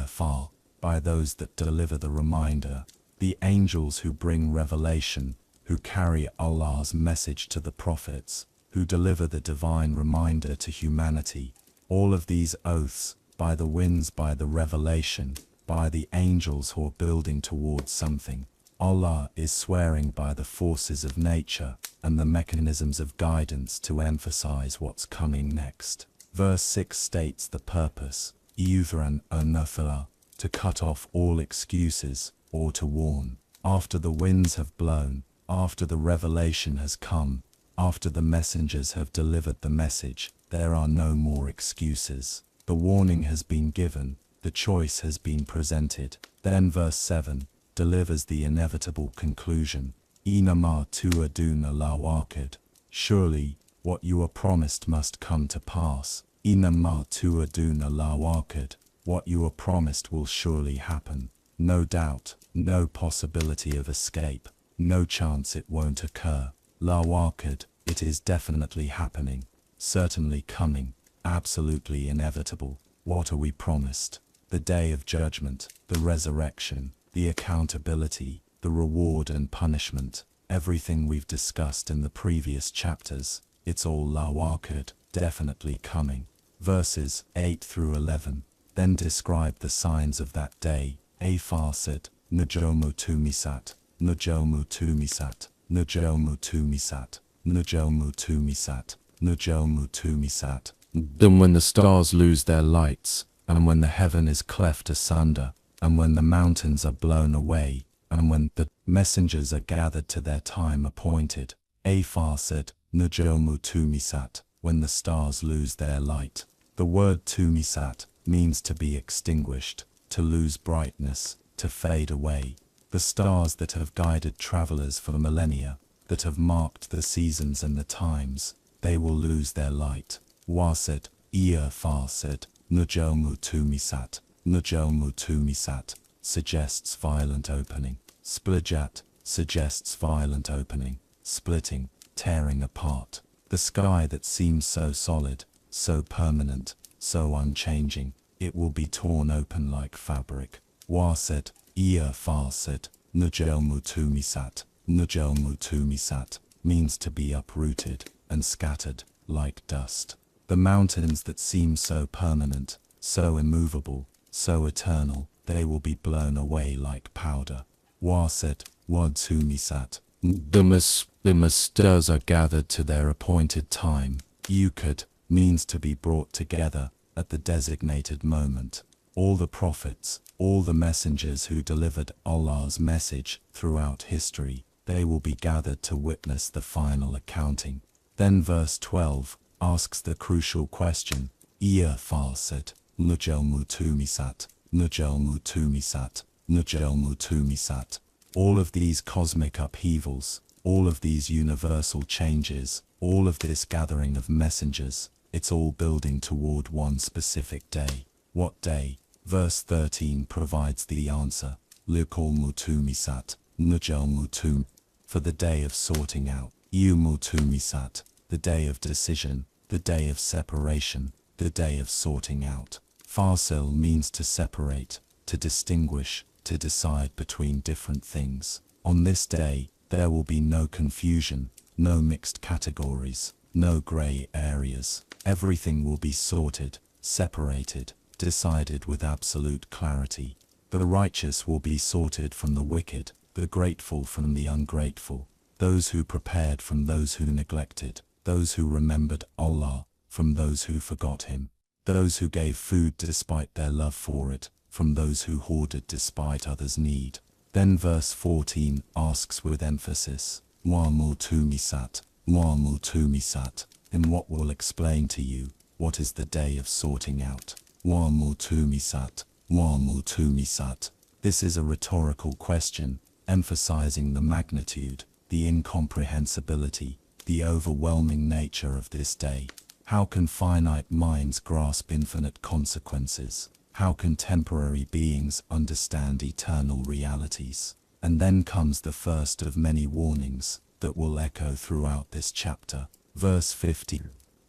far, by those that deliver the reminder, the angels who bring revelation, who carry Allah's message to the prophets, who deliver the divine reminder to humanity. All of these oaths, by the winds, by the revelation, by the angels who are building towards something. Allah is swearing by the forces of nature and the mechanisms of guidance to emphasize what's coming next. Verse 6 states the purpose, Euthan Nafila, to cut off all excuses, or to warn. After the winds have blown, after the revelation has come, after the messengers have delivered the message, there are no more excuses. The warning has been given, The choice has been presented. Then verse 7 delivers the inevitable conclusion. Inama tu'aduna lawakad. Surely, what you are promised must come to pass. Inama tu'aduna lawakad. What you are promised will surely happen. No doubt, no possibility of escape, no chance it won't occur. Lawakad, it is definitely happening, certainly coming, absolutely inevitable. What are we promised? The day of judgment, the resurrection, the accountability, the reward and punishment, everything we've discussed in the previous chapters, it's all lawakad, definitely coming. Verses 8 through 11 then describe the signs of that day. A farsid, Najomu tumisat, Najomu tumisat, Najomu tumisat, Najomu tumisat, Najomu tumisat. Then when the stars lose their lights, and when the heaven is cleft asunder, and when the mountains are blown away, and when the messengers are gathered to their time appointed. A farsid, Najomu tumisat, when the stars lose their light. The word tumisat means to be extinguished, to lose brightness, to fade away. The stars that have guided travelers for millennia, that have marked the seasons and the times, they will lose their light. Wasid, Ia farsid, Najomu tumisat, Najomu tumisat, suggests violent opening. Splijat, suggests violent opening, splitting, tearing apart. The sky that seems so solid, so permanent, so unchanging, it will be torn open like fabric. Wasid, Ia farsid, Najomu tumisat, Najomu tumisat, means to be uprooted and scattered like dust. The mountains that seem so permanent, so immovable, so eternal, they will be blown away like powder. Wasid, Wad tumisat, the stars are gathered to their appointed time. Ukad means to be brought together at the designated moment. All the prophets, all the messengers who delivered Allah's message throughout history, they will be gathered to witness the final accounting. Then verse 12 asks the crucial question, Ia farsid, Najomu tumisat, Najomu tumisat, Najomu tumisat. All of these cosmic upheavals, all of these universal changes, all of this gathering of messengers, it's all building toward one specific day. What day? Verse 13 provides the answer. Liqawmu tumisat, Najomu tum. For the day of sorting out. Yawmu tumisat, the day of decision, the day of separation, the day of sorting out. Farsil means to separate, to distinguish, to decide between different things. On this day, there will be no confusion, no mixed categories, no gray areas. Everything will be sorted, separated, decided with absolute clarity. The righteous will be sorted from the wicked, the grateful from the ungrateful, those who prepared from those who neglected, those who remembered Allah from those who forgot Him, those who gave food despite their love for it, from those who hoarded despite others' need. Then verse 14 asks with emphasis, Wa'mu tumisat, Wa'mu tumisat, in what will explain to you what is the day of sorting out. Wa'mu tumisat, Wa'mu tumisat. This is a rhetorical question, emphasizing the magnitude, the incomprehensibility, the overwhelming nature of this day. How can finite minds grasp infinite consequences? How can temporary beings understand eternal realities? And then comes the first of many warnings that will echo throughout this chapter. Verse 50.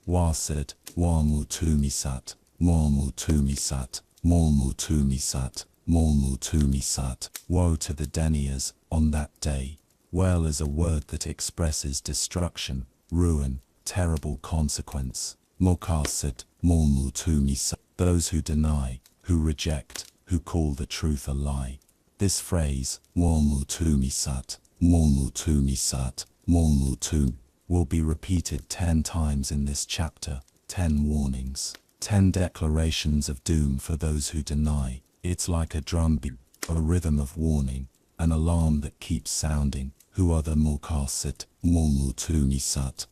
Wasid, Wa'mu tumisat, Wa'mu tumisat, Wa'mu tumisat, Wa'mu tumisat. Woe to the deniers on that day. Well is a word that expresses destruction, ruin, terrible consequence. Muqasid, Wa'mu tumisat. Those who deny, who reject, who call the truth a lie. This phrase, Wa'mu tumisat, Wa'mu tumisat, Wa'mu tum, will be repeated 10 times in this chapter. 10 warnings, 10 declarations of doom for those who deny. It's like a drumbeat, a rhythm of warning, an alarm that keeps sounding. Who are the Muqasid, Wa'mu tumisat?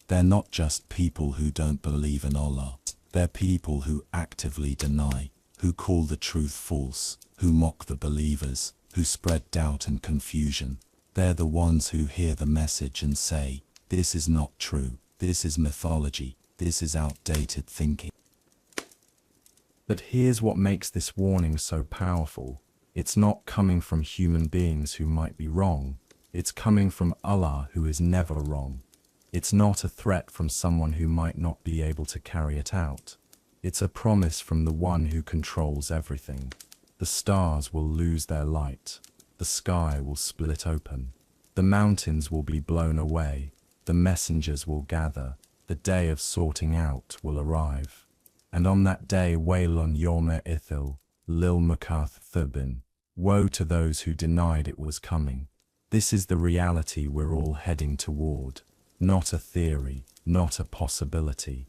They're not just people who don't believe in Allah. They're people who actively deny, who call the truth false, who mock the believers, who spread doubt and confusion. They're the ones who hear the message and say, this is not true, this is mythology, this is outdated thinking. But here's what makes this warning so powerful. It's not coming from human beings who might be wrong. It's coming from Allah, who is never wrong. It's not a threat from someone who might not be able to carry it out. It's a promise from the one who controls everything. The stars will lose their light. The sky will split open. The mountains will be blown away. The messengers will gather. The day of sorting out will arrive. And on that day, waylun yawma ithil, lil makath thubin. Woe to those who denied it was coming. This is the reality we're all heading toward. Not a theory, not a possibility.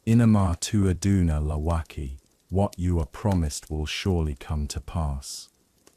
Inama tuaduna lawaki, what you are promised will surely come to pass.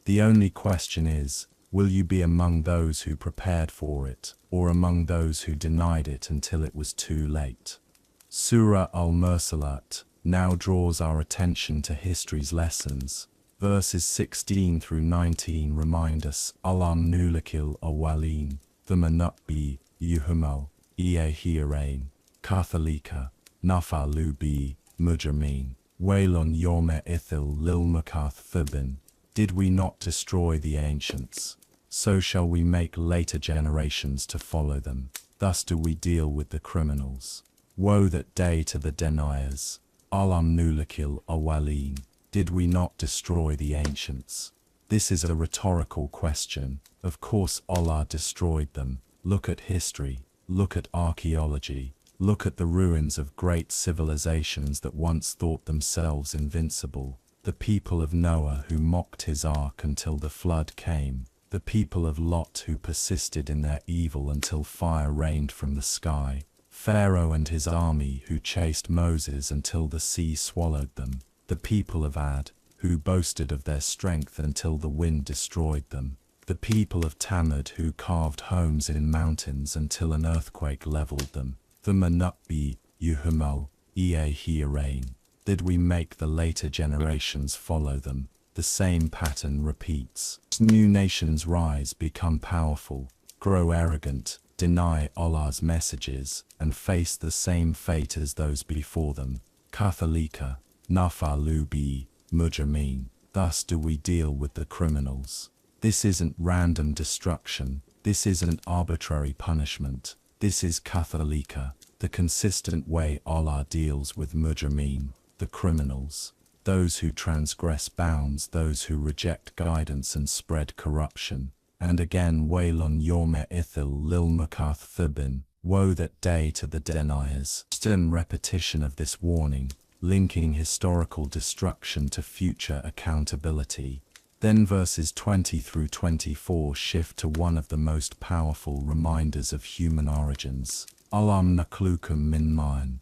The only question is, will you be among those who prepared for it, or among those who denied it until it was too late? Surah Al-Mursalat now draws our attention to history's lessons. Verses 16 through 19 remind us, Alam nulakil awalin, thumanutbi, yuhumal, hirain, kathalika, nafalubi, mujramin, waylon yawma ithil lil makath thubin. Did we not destroy the ancients? So shall we make later generations to follow them. Thus do we deal with the criminals. Woe that day to the deniers. Alam nulakil awalin. Did we not destroy the ancients? This is a rhetorical question. Of course Allah destroyed them. Look at history. Look at archaeology. Look at the ruins of great civilizations that once thought themselves invincible. The people of Noah who mocked his ark until the flood came. The people of Lot who persisted in their evil until fire rained from the sky. Pharaoh and his army who chased Moses until the sea swallowed them. The people of Ad who boasted of their strength until the wind destroyed them. The people of Tamud who carved homes in mountains until an earthquake leveled them. The Manutbi, Yuhumal, hirain. Did we make the later generations follow them? The same pattern repeats. New nations rise, become powerful, grow arrogant, deny Allah's messages, and face the same fate as those before them. Kathalika, nafalubi, mujramin. Thus do we deal with the criminals. This isn't random destruction. This isn't arbitrary punishment. This is kathalika, the consistent way Allah deals with mujramin, the criminals, those who transgress bounds, those who reject guidance and spread corruption. And again, waylon yawma ithil lil makath thubin, woe that day to the deniers. Stern repetition of this warning, linking historical destruction to future accountability. Then verses 20 through 24 shift to one of the most powerful reminders of human origins. Alam naklukum min ma'in,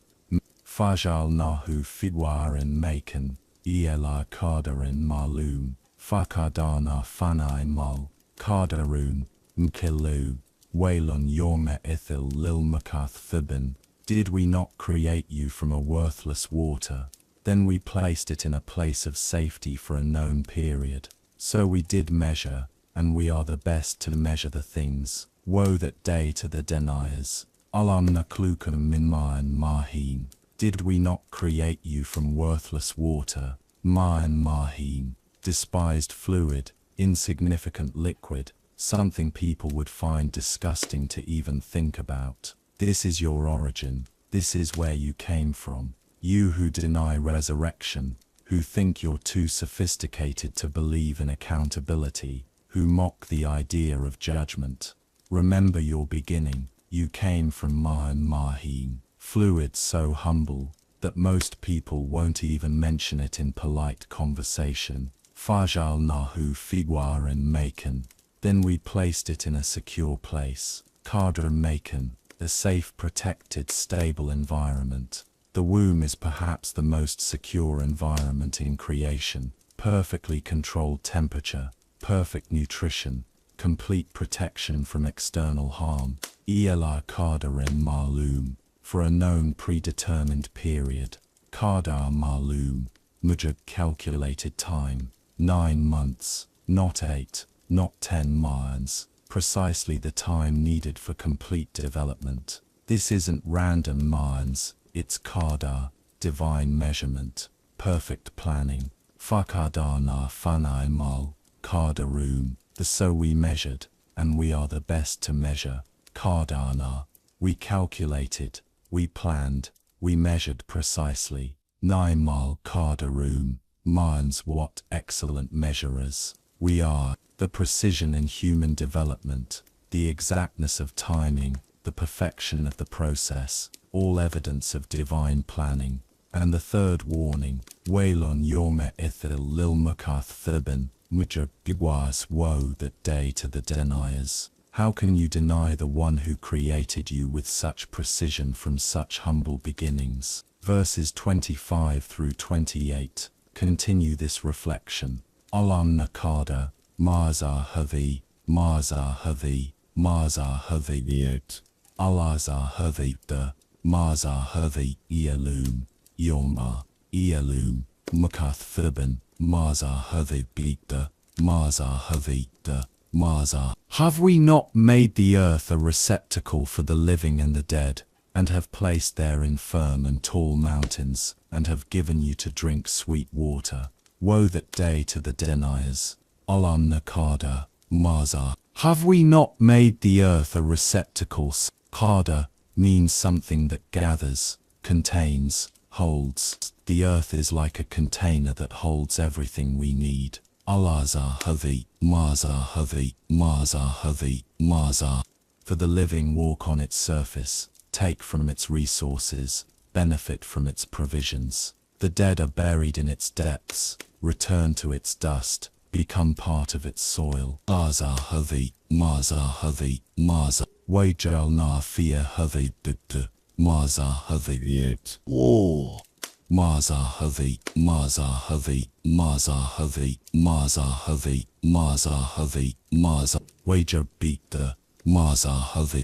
fajalnahu fidwarin maken, ela kadarin malum, fakadana fanai mal, kadarun, mkilu, waylon yawma ithil lil makath thubin. Did we not create you from a worthless water? Then we placed it in a place of safety for a known period. So we did measure, and we are the best to measure the things. Woe that day to the deniers. Alam naklukum min ma'in mahin. Did we not create you from worthless water? Ma'in mahin. Despised fluid, insignificant liquid, something people would find disgusting to even think about. This is your origin. This is where you came from. You who deny resurrection, who think you're too sophisticated to believe in accountability, who mock the idea of judgment. Remember your beginning. You came from ma'in mahin, fluid so humble that most people won't even mention it in polite conversation. Fajalnahu fidwarin maken. Then we placed it in a secure place. Kadra maken, a safe, protected, stable environment. The womb is perhaps the most secure environment in creation. Perfectly controlled temperature, perfect nutrition, complete protection from external harm. Ela kadarin malum, for a known predetermined period. Kadar malum, Mujab calculated time, 9 months, not 8, not 10 months, precisely the time needed for complete development. This isn't random months, it's qadar, divine measurement, perfect planning. Faqadarna fanaimal, qadarum, the so we measured, and we are the best to measure. Qadarna, we calculated, we planned, we measured precisely. Naimal qadarum, minds what excellent measurers. We are, the precision in human development, the exactness of timing, the perfection of the process, all evidence of divine planning. And the third warning, Waylon Yorme Ithil Lil Mukath Thibin, Mujab Bigwas woe that day to the deniers. How can you deny the one who created you with such precision from such humble beginnings? Verses 25 through 28 continue this reflection. Alam Nakada, Maza Havi, Maza Havi, Maza Havi, Alaza Havita, Maza Havi, Ialum, Yoma, Ialum, Mukath Thibin, Maza Havi Bita, Maza Havita, Maza. Have we not made the earth a receptacle for the living and the dead, and have placed therein firm and tall mountains, and have given you to drink sweet water? Woe that day to the deniers. Alam Nakada, Maza. Have we not made the earth a receptacle? Kada means something that gathers, contains, holds. The earth is like a container that holds everything we need. Alaza Havi, Maza Havi, Maza Havi, Maza. For the living walk on its surface, take from its resources, benefit from its provisions. The dead are buried in its depths, return to its dust, become part of its soil. Aza Havi, Maza Havi, Maza. Wajal na fia Havi Dutta, Maza Havi Yet. Oh. Maza Havi, Maza Havi, Maza Havi, Maza Havi, Maza Havi, Maza. Waja Bita, Maza Havi,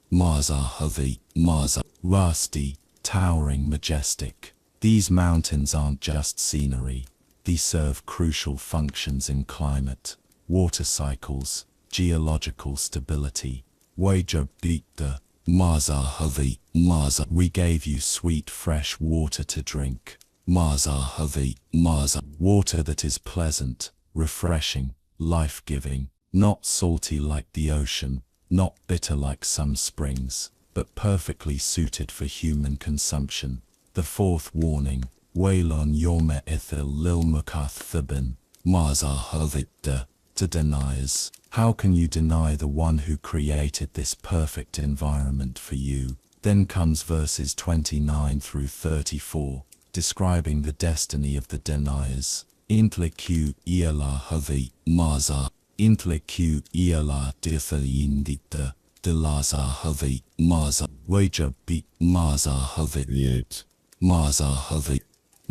Maza Havi, Maza. Rusty, towering, majestic. These mountains aren't just scenery. These serve crucial functions in climate, water cycles, geological stability. Waja Bita, Maza Havi, Maza. We gave you sweet fresh water to drink. Maza Havi, Maza. Water that is pleasant, refreshing, life-giving, not salty like the ocean, not bitter like some springs, but perfectly suited for human consumption. The fourth warning, Waylon Yorme Ithil Lil Mukath Thibin, Maza Havita, to deniers. How can you deny the one who created this perfect environment for you? Then comes verses 29 through 34, describing the destiny of the deniers. Intleku iala havi, maza. Intleku iala dithayindita, dilaza havi, maza. Waja bi, maza havi yet. Maza havi.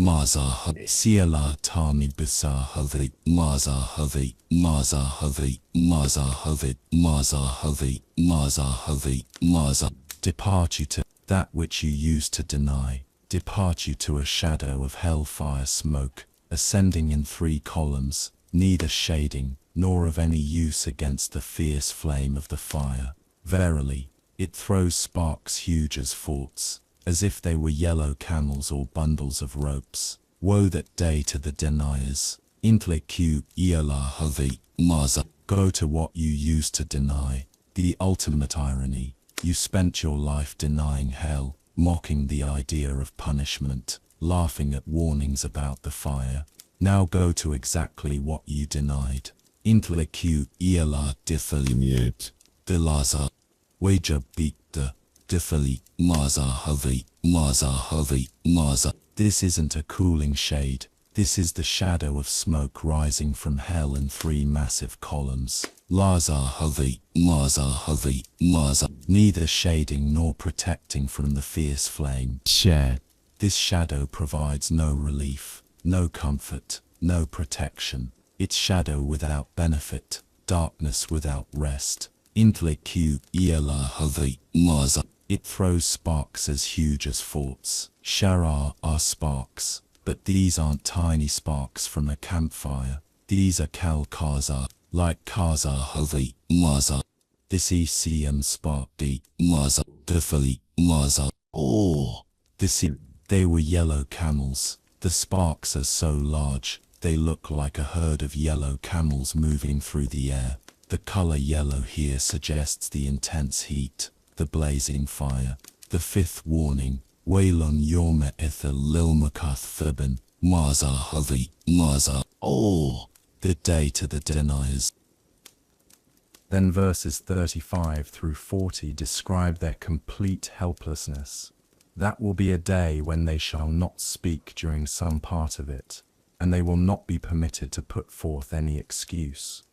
Maza havi. Siala tani bisa havi, maza havi, maza havi, maza havi, maza havi, maza havi, maza. Depart you to that which you used to deny. Depart you to a shadow of hellfire smoke, ascending in 3 columns, neither shading, nor of any use against the fierce flame of the fire. Verily, it throws sparks huge as forts, as if they were yellow camels or bundles of ropes. Woe that day to the deniers. Intleku iala havi, maza. Go to what you used to deny, the ultimate irony. You spent your life denying hell, mocking the idea of punishment, laughing at warnings about the fire. Now go to exactly what you denied. Intleku iala dithalimuet, dilaza. Waja bikta, dithali, maza havi, maza havi, maza. This isn't a cooling shade. This is the shadow of smoke rising from hell in 3 massive columns. Laza havi, maza havi, maza. Neither shading nor protecting from the fierce flame. Share. This shadow provides no relief, no comfort, no protection. It's shadow without benefit, darkness without rest. Intleku iala havi, maza. It throws sparks as huge as forts. Sharar are sparks, But these aren't tiny sparks from a campfire. These are Kal-Kaza, like Kaza Havi, Maza. This ECM spark D, Maza, Defali, Maza. Oh, they were yellow camels. The sparks are so large, they look like a herd of yellow camels moving through the air. The color yellow here suggests the intense heat, the blazing fire. The fifth warning, Waylon Yorma Ethel Lilmakath Thibin, Maza Havi, Maza. Oh, the day to the deniers. Then verses 35 through 40 describe their complete helplessness. That will be a day when they shall not speak during some part of it, and they will not be permitted to put forth any excuse.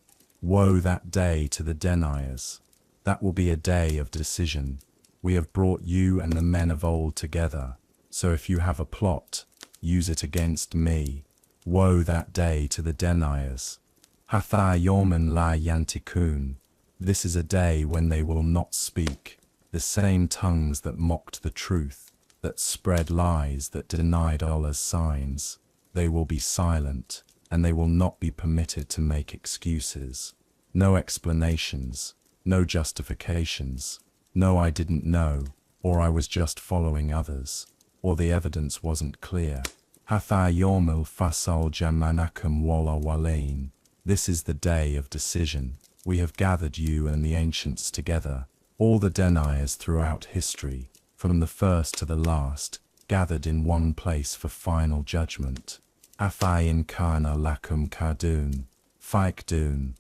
Woe that day to the deniers! That will be a day of decision. We have brought you and the men of old together, so if you have a plot, use it against me. Woe that day to the deniers! Hatha Yorman la yantikun. This is a day when they will not speak, the same tongues that mocked the truth, that spread lies, that denied Allah's signs. They will be silent, and they will not be permitted to make excuses. No explanations, no justifications, no I didn't know, or I was just following others, or the evidence wasn't clear. Hatha yomil fasal jamanakum wala walain. This is the day of decision. We have gathered you and the ancients together, all the deniers throughout history, from the first to the last, gathered in one place for final judgment. Afayin kana lakum kadun, faikdun.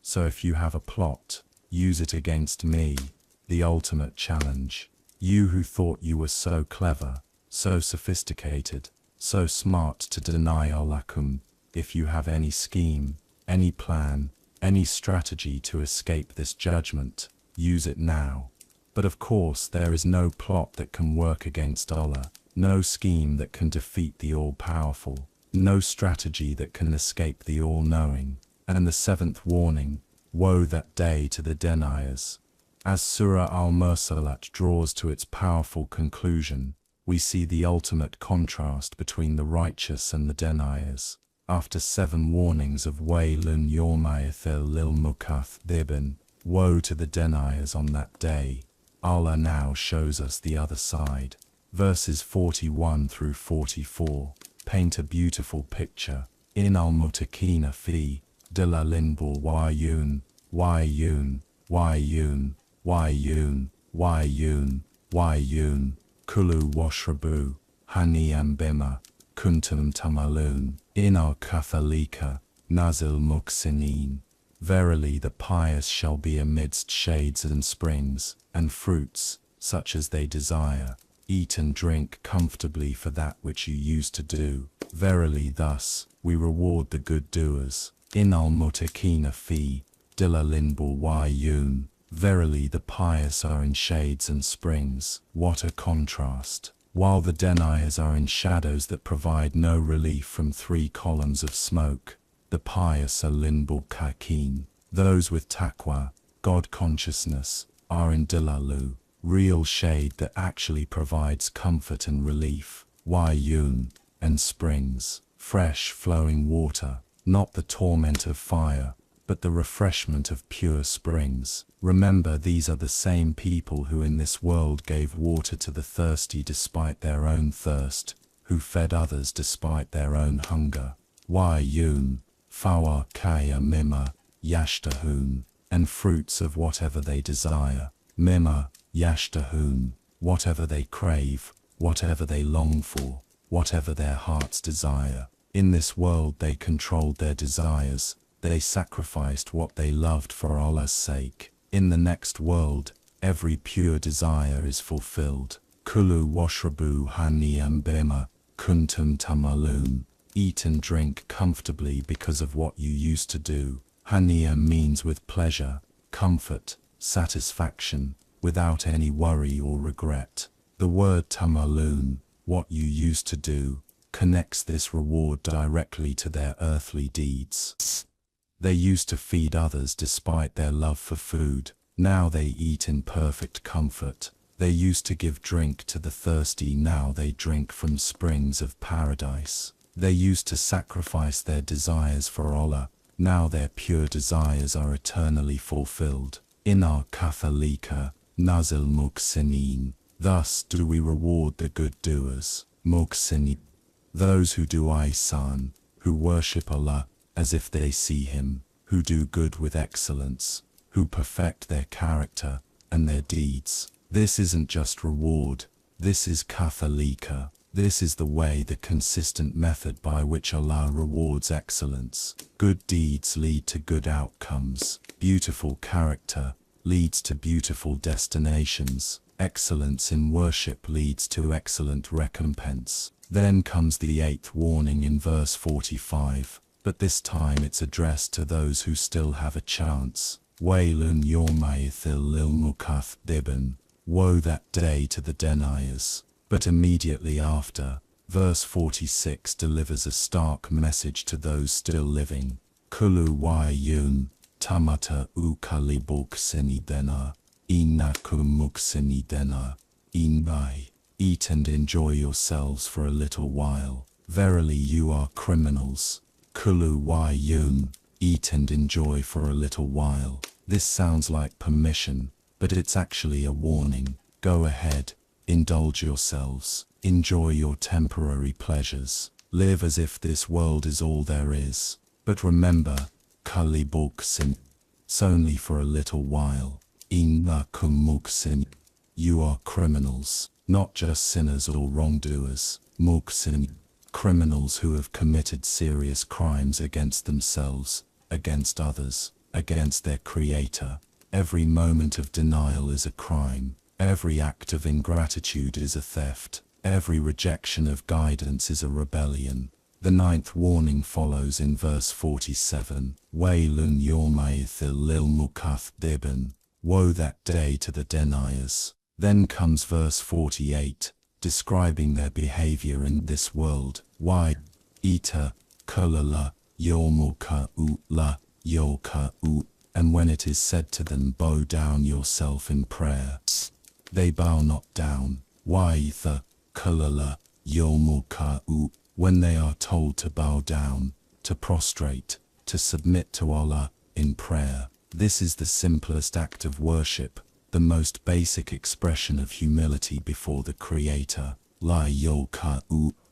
So if you have a plot, use it against me, the ultimate challenge. You who thought you were so clever, so sophisticated, so smart to deny Allakum, if you have any scheme, any plan, any strategy to escape this judgment, use it now. But of course there is no plot that can work against Allah, no scheme that can defeat the all-powerful, no strategy that can escape the all-knowing. And the seventh warning, woe that day to the deniers. As Surah Al-Mursalat draws to its powerful conclusion, we see the ultimate contrast between the righteous and the deniers. After 7 warnings of Waylun Yormaithil Lil Mukath Thibin, woe to the deniers on that day, Allah now shows us the other side. Verses 41 through 44 paint a beautiful picture. In al-mutakina fi, dilalinbul wayun, kulu washrabu, hani ambima, kuntum tamalun, in al-kathalika, nazil muksinin. Verily the pious shall be amidst shades and springs, and fruits, such as they desire. Eat and drink comfortably for that which you used to do. Verily thus, we reward the good doers. In al-mutakina fi, dilalinbul wayun. Verily the pious are in shades and springs. What a contrast. While the deniers are in shadows that provide no relief from 3 columns of smoke, the pious are linbul kakin. Those with taqwa, God consciousness, are in dilalu, real shade that actually provides comfort and relief. Wayun, and springs, fresh flowing water, not the torment of fire, but the refreshment of pure springs. Remember, these are the same people who in this world gave water to the thirsty despite their own thirst, who fed others despite their own hunger. Wayun, fawa kaya mima, yashtahun, and fruits of whatever they desire. Mima, yashtahun, whatever they crave, whatever they long for, whatever their hearts desire. In this world they controlled their desires, they sacrificed what they loved for Allah's sake. In the next world, every pure desire is fulfilled. Kulu washrabu hani ambema, kuntum tamalun. Eat and drink comfortably because of what you used to do. Haniya means with pleasure, comfort, satisfaction, without any worry or regret. The word tamalun, what you used to do, connects this reward directly to their earthly deeds. They used to feed others despite their love for food. Now they eat in perfect comfort. They used to give drink to the thirsty, now they drink from springs of paradise. They used to sacrifice their desires for Allah, now their pure desires are eternally fulfilled. Inna kathalika nazil muhsinin. Thus do we reward the good doers. Muhsinin. Those who do ihsan, who worship Allah as if they see Him, who do good with excellence, who perfect their character and their deeds. This isn't just reward, this is kathalika. This is the way, the consistent method by which Allah rewards excellence. Good deeds lead to good outcomes. Beautiful character leads to beautiful destinations. Excellence in worship leads to excellent recompense. Then comes the 8th warning in verse 45, but this time it's addressed to those who still have a chance. Waylun yawmaithil lil mukaththibin. Woe that day to the deniers. But immediately after, verse 46 delivers a stark message to those still living. Kulu wayun tamata ukalibuksinidena, inakumuksinidena, inbai. Eat and enjoy yourselves for a little while. Verily you are criminals. Kulu wayun, eat and enjoy for a little while. This sounds like permission, but it's actually a warning. Go ahead. Indulge yourselves, enjoy your temporary pleasures, live as if this world is all there is. But remember, kalibuksin, it's only for a little while. Innakum, you are criminals, not just sinners or wrongdoers. Muksin, criminals who have committed serious crimes against themselves, against others, against their Creator. Every moment of denial is a crime. Every act of ingratitude is a theft. Every rejection of guidance is a rebellion. The 9th warning follows in verse 47. Waylun yawmaithil lil mukaththibin. Woe that day to the deniers. Then comes verse 48, describing their behavior in this world. Why? Ita, kulala, yawmuka la, yoka. And when it is said to them, bow down yourself in prayer, they bow not down. Waitha, kulala, yomuka. When they are told to bow down, to prostrate, to submit to Allah in prayer. This is the simplest act of worship, the most basic expression of humility before the Creator. La yoka.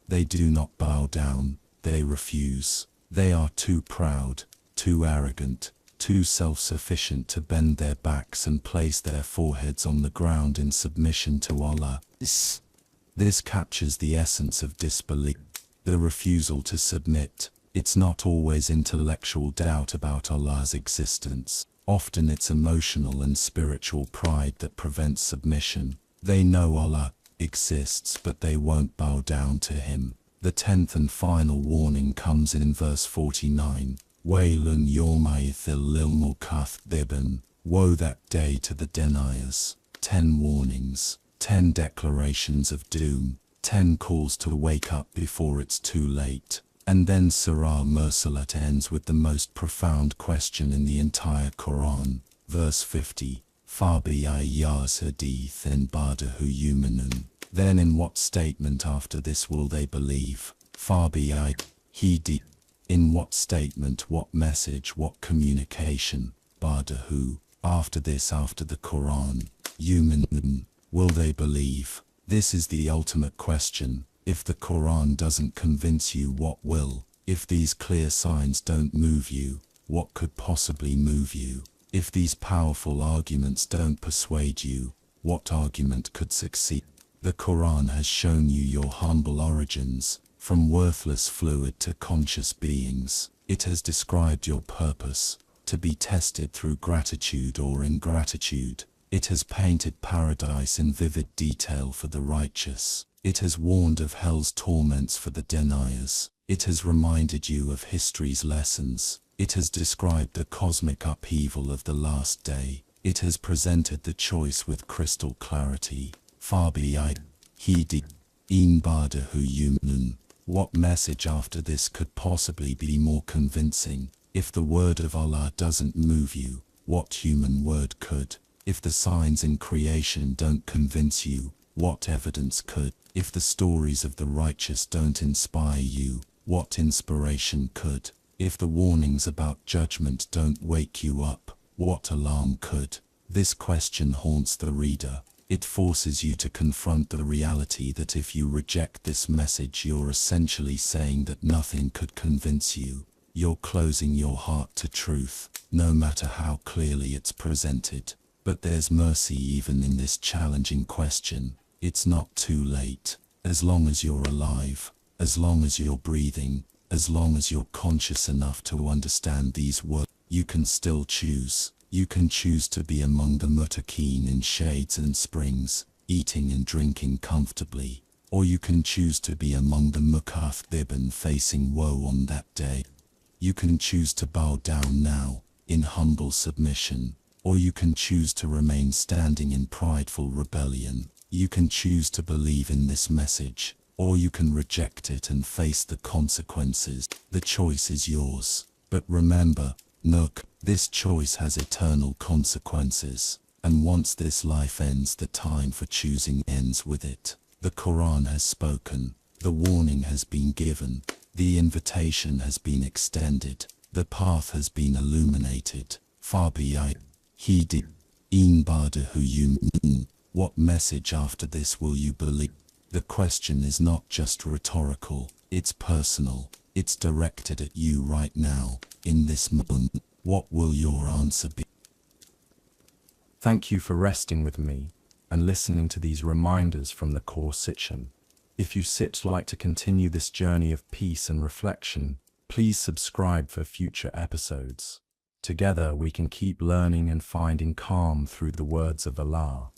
They do not bow down, they refuse. They are too proud, too arrogant, too self-sufficient to bend their backs and place their foreheads on the ground in submission to Allah. This captures the essence of disbelief, the refusal to submit. It's not always intellectual doubt about Allah's existence. Often it's emotional and spiritual pride that prevents submission. They know Allah exists, but they won't bow down to Him. The 10th and final warning comes in verse 49. Waylun yawmaithil lil mukaththibin. Woe that day to the deniers. 10 warnings, 10 declarations of doom, 10 calls to wake up before it's too late. And then Surah Al-Mursalat ends with the most profound question in the entire Qur'an. Verse 50. Fabi ayyas hadithin ba'dahu yu'minun. Then in what statement after this will they believe? Fabi hidi. In what statement, what message, what communication? Ba'dahu. After this, after the Qur'an. Yu'minun. Will they believe? This is the ultimate question. If the Qur'an doesn't convince you, what will? If these clear signs don't move you, what could possibly move you? If these powerful arguments don't persuade you, what argument could succeed? The Qur'an has shown you your humble origins, from worthless fluid to conscious beings. It has described your purpose, to be tested through gratitude or ingratitude. It has painted paradise in vivid detail for the righteous. It has warned of hell's torments for the deniers. It has reminded you of history's lessons. It has described the cosmic upheaval of the last day. It has presented the choice with crystal clarity. Fabi hidi in ba'dahu yu'minun. What message after this could possibly be more convincing? If the word of Allah doesn't move you, what human word could? If the signs in creation don't convince you, what evidence could? If the stories of the righteous don't inspire you, what inspiration could? If the warnings about judgment don't wake you up, what alarm could? This question haunts the reader. It forces you to confront the reality that if you reject this message, you're essentially saying that nothing could convince you. You're closing your heart to truth, no matter how clearly it's presented. But there's mercy even in this challenging question. It's not too late. As long as you're alive, as long as you're breathing, as long as you're conscious enough to understand these words, you can still choose. You can choose to be among the muttaqeen in shades and springs, eating and drinking comfortably. Or you can choose to be among the mukaththibin facing woe on that day. You can choose to bow down now, in humble submission. Or you can choose to remain standing in prideful rebellion. You can choose to believe in this message, or you can reject it and face the consequences. The choice is yours. But remember, Nook, this choice has eternal consequences. And once this life ends, the time for choosing ends with it. The Qur'an has spoken. The warning has been given. The invitation has been extended. The path has been illuminated. Fabi Hidi in Badahu Yumin. What message after this will you believe? The question is not just rhetorical, it's personal. It's directed at you right now, in this moment. What will your answer be? Thank you for resting with me and listening to these reminders from the core Sitchin. If you like to continue this journey of peace and reflection, please subscribe for future episodes. Together we can keep learning and finding calm through the words of Allah.